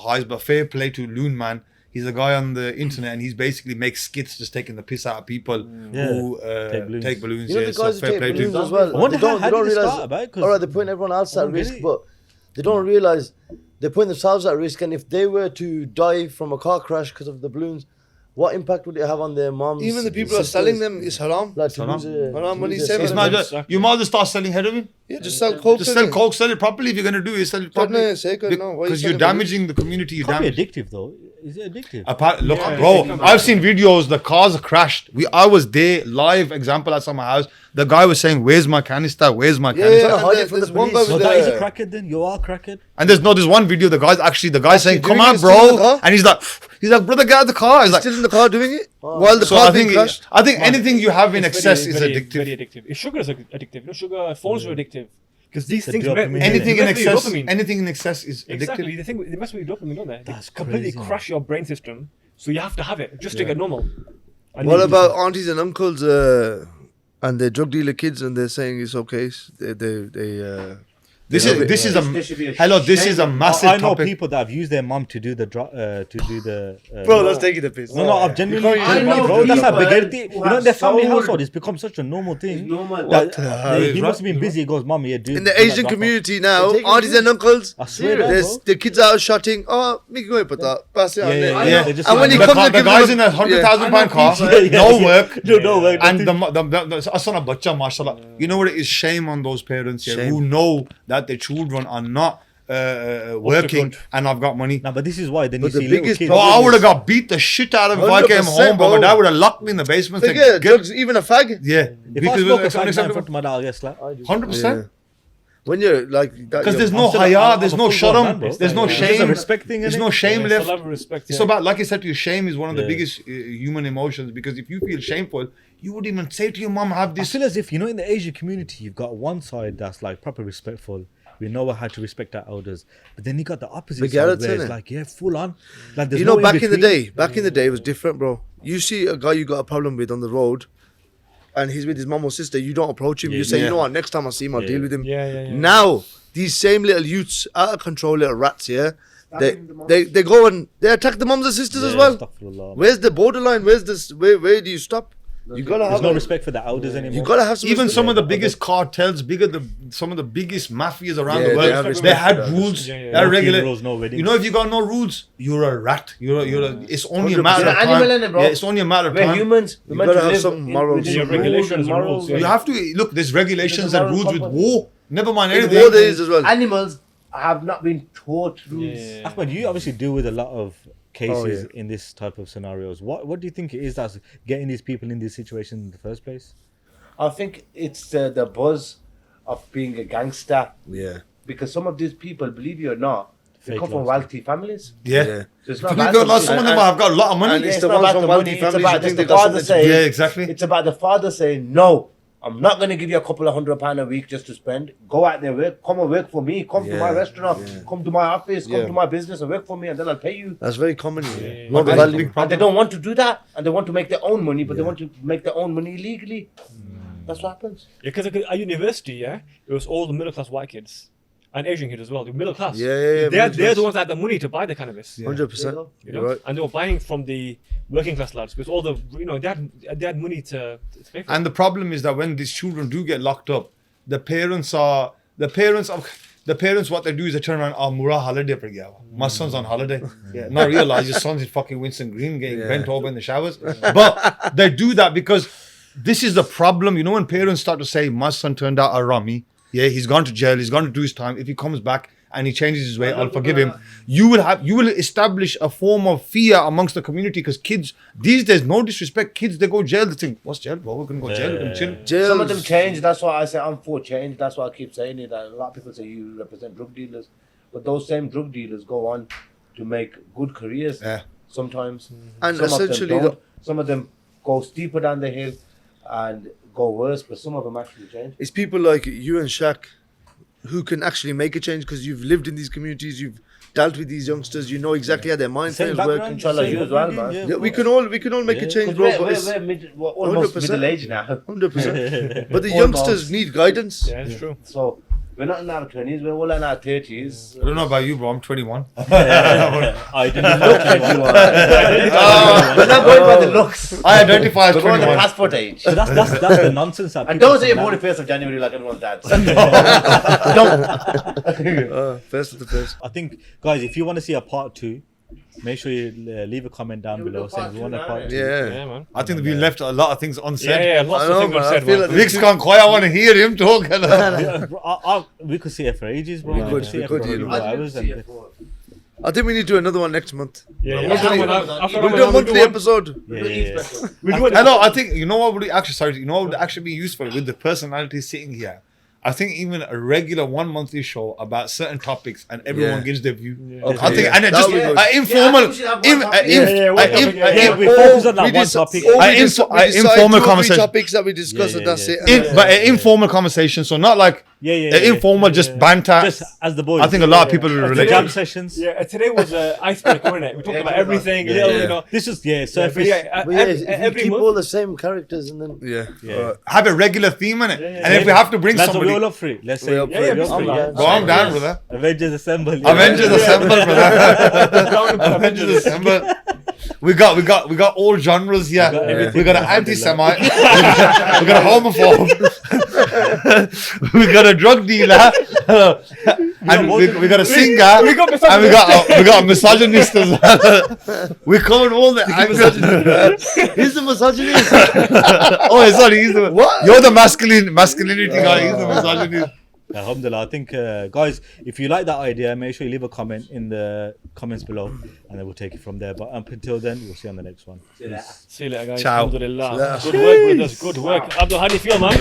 highs, but fair play to Loon Man. He's a guy on the internet, and he's basically makes skits just taking the piss out of people who take balloons. You know Yeah, the so guys who fair take play to balloons him. as well. I wonder They don't, how they don't did it realize. start about? 'Cause All right, they're putting everyone else I at don't get risk, it. but they don't realize they're putting themselves at risk. And if they were to die from a car crash because of the balloons, what impact would it have on their moms? Even the people who are sisters? selling them is haram. Haram. Like to Haram money, lose same their It's son. not just, you might as well start selling heroin. Yeah, just sell coke. Just sell coke, sell it properly. If you're gonna do it, sell it properly. no, say good, no, why you Because you're selling balloons? damaging the community. You're Can't be damaging. addictive though. Is it addictive? Look, Yeah, bro, I've seen videos. The cars crashed. I was there, live example at some house. The guy was saying, "Where's my canister? Where's my canister?" Yeah, and hide there- it from there's the one guy police. So with that is a the- crackhead then. You are crackhead. And there's one video. The guy's the guy's saying, "Come doing on, it, still in the bro," car? and he's like, "Brother, get out of the car." He's like, Still in the car doing it while the so car I being think crashed. anything you have in it's excess very, is very, addictive. Very addictive. Sugar is addictive. You know, sugar, phones are addictive. Because these The things, dopamine. Anything in mess with your excess, dopamine. anything in excess is addictive. Exactly. They mess with your dopamine, don't they? That's They completely crazy. crush your brain system. So you have to have it just to get normal. And What you- about aunties and uncles and their drug dealer kids and they're saying it's okay? This love it. is This should be a hello. This is a massive I know topic. people that have used their mum to do the taking the piss. No, I've genuinely. I know bro, that's a people big thing. who You know, in have their family sold- household, it's become such a normal thing. It's normal. That he must have been busy. He goes, "Mum, yeah, dude." In the Asian community now, They take aunties and uncles, I swear that, there's bro. the kids are shouting, "Oh, me go and put that, pass it on Yeah, there." yeah, yeah. They just And when he The, comes car, and the gives guy's them in a £100,000 I know car, people- no work, no work. and the asana bacha, mashallah. You know what it is? Shame on those parents here who know that their children are not working front. and I've got money. No, but this is why. Then But you the see little biggest kids. Bro, I problem would have got beat the shit out of him if I came 100%, home, bro. bro. My dad would have locked me in the basement. and Forget said, "Get-" drugs, even a fag. Yeah, If I because smoke a it's fag now in unacceptable. front of my dad, I'll get slapped. 100%. When you're like that, Because you're- there's no still- haya, I'm there's a no full grown man, sharam, bro. there's no There's a shame, respect thing, there's innit? no shame Yeah, it's a left. level of respect. It's yeah. about, like I said to you, shame is one of the Yeah. biggest human emotions, because if you feel shameful, you would even say to your mom, have I this. feel as if, you know, in the Asian community, you've got one side that's like proper respectful. We know how to respect our elders, but then you got the opposite The side Garrett's, where it's innit? like, yeah, full on. Like, there's you know, no back in the between. day, it was different, bro. You see a guy you got a problem with on the road, and he's with his mum or sister. You don't approach him. Yeah, you say, yeah. you know what? Next time I see him, I'll Yeah. deal with him. Yeah. Now these same little youths, out of control little rats, yeah, they go and they attack the mums and sisters as Yeah, well. astaghfirullah. Where's the borderline? Where's this? Where do you stop? You gotta There's have no a- respect for the elders anymore. You gotta have some. Even respect. some of the biggest cartels, some of the biggest mafias around Yeah, the they world, have they, respect had for that. rules. Yeah, yeah. They had No regular. funerals, no weddings. You know, if you got no rules, you're a rat. It's only a 100%. matter of You're an animal, time. innit, bro? Yeah, it's only a matter of We're time. humans. We're You meant gotta to have live some in- morals. within Yeah, rules regulations and and morals. rules, yeah. You have to look. There's regulations and moral rules with compass. war. Never mind In anything. war there is as well. Animals have not been taught rules. Yeah. Ahmed, you obviously deal with a lot of cases yeah. in this type of scenarios. What do you think it is that's getting these people in these situations in the first place? I think it's the buzz of being a gangster, Yeah. because some of these people, believe it or not, they Fake come from lifestyle. wealthy families. Yeah. Yeah. So it's not Believe about it or not, the- some of and- them have got a lot of money. and Yeah, it's it's the not ones about from the wealthy money, it's families about you just think the they got father something to- saying, Yeah, exactly. It's about the father saying, no, I'm not going to give you a couple of £100 a week just to spend. Go out there, work, come and work for me. Come to my Yeah, restaurant, yeah. come to my office, come Yeah. to my business and work for me, and then I'll pay you. That's very common. yeah. Not the That's a value. big And problem. they don't want to do that, and they want to make their own money, but they Yeah. want to make their own money illegally. That's what happens. Yeah, because at university, yeah, it was all the middle class white kids and Asian kids as well. The middle class. Yeah, yeah, yeah, They're, middle they're the class. ones that had the money to buy the cannabis. 100%. There you You You're know, right. and they were buying from the working class lads because all the they had money to pay for. And the problem is that when these children do get locked up, the parents what they do is they turn around, oh, Mura holiday par gaya. My son's on holiday. Yeah. Not realize your son's in fucking Winston Green getting Yeah. bent over in the showers. But they do that because this is the problem. You know, when parents start to say, my son turned out a rummy, yeah, he's gone to jail, he's gone to do his time. If he comes back and he changes his way, I'll forgive him. You will establish a form of fear amongst the community because kids these days, no disrespect, kids they go jail, they think, what's jail? Well, we're gonna go jail, we're gonna chill. Jails. Some of them change. That's why I say I'm for change. That's why I keep saying it. That a lot of people say you represent drug dealers, but those same drug dealers go on to make good careers. Yeah. Sometimes, And some essentially of them the- don't. Some of them go steeper down the hill and go worse, but some of them actually change. It's people like you and Shaq who can actually make a change because you've lived in these communities, you've dealt with these youngsters, you know exactly how their mind Same frames work. background, Inshallah, same you as well, upbringing, man. Yeah, of we course. can all make a Yeah. change, 'Cause bro. we're, But it's we're almost 100%. middle age now. 100%. But the Almost. youngsters need guidance. Yeah, it's true. So we're not in our 20s. We're all in our 30s. I don't know about you, bro. I'm 21. I didn't know We're not going by the looks. I identify as We're going by the 21. passport age. So that's the nonsense that And people don't say come you're out- 41st of January like anyone's dad. Face to the face. I think, guys, if you want to see a part 2, make sure you leave a comment down we'll below do saying part we two want a now, part yeah. 2. Yeah. Yeah, man. I think we left a lot of things Yeah, unsaid. yeah, lots I of know, things man. were I said. feel man. like Rick's gone quiet. I want to hear him talk. Yeah, bro, we could see it for ages, bro. We We could, could see we it for could, you know. hours. And I think we need to do another one next month. Yeah, Yeah, yeah. After yeah. Ramadan- after We'll do a Ramadan, monthly one. episode. yeah, yeah. We'll do it. Hello, I think you know what would actually sorry, you know what would actually be useful with the personality sitting here. I think even a regular 1 monthly show about certain topics and everyone Yeah. gives their view. Okay, I think yeah. and it That just would be good. informal, I think we should have one topic. Yeah, we focus on that one topic. informal conversation. topics that we discuss Yeah, and yeah, that's yeah. it. But an informal conversation, so not like informal, just banter. Just as the boys. I think a lot of people will The relate. jam sessions. Yeah, today was an icebreaker, wasn't it? We talked about everything, Yeah, little, yeah. you know. This is Yeah, surface. but yeah, But yeah, if you every keep month. all the same characters and then Yeah. Yeah. Have a regular theme in it, and if we have to bring Lads, are we somebody, all up for it? Let's say We're up for it. we're up for Yeah, it. yeah. go on down, brother. Avengers Assemble. Avengers Assemble, brother. Avengers Assemble. We got all genres here. got everything. We got an anti-Semite. We got a homophobe. We got a drug dealer. And we got a singer. And we got a misogynist as well. We covered all the angles. he's the misogynist. Oh, sorry, he's the You're the masculinity guy. He's the misogynist. Alhamdulillah. I think, guys, if you like that idea, make sure you leave a comment in the comments below and then we'll take it from there. But up until then, we'll see you on the next one. See you later, guys. Ciao. Alhamdulillah. Good work, brothers. Good work. Abdul, how do you feel, man?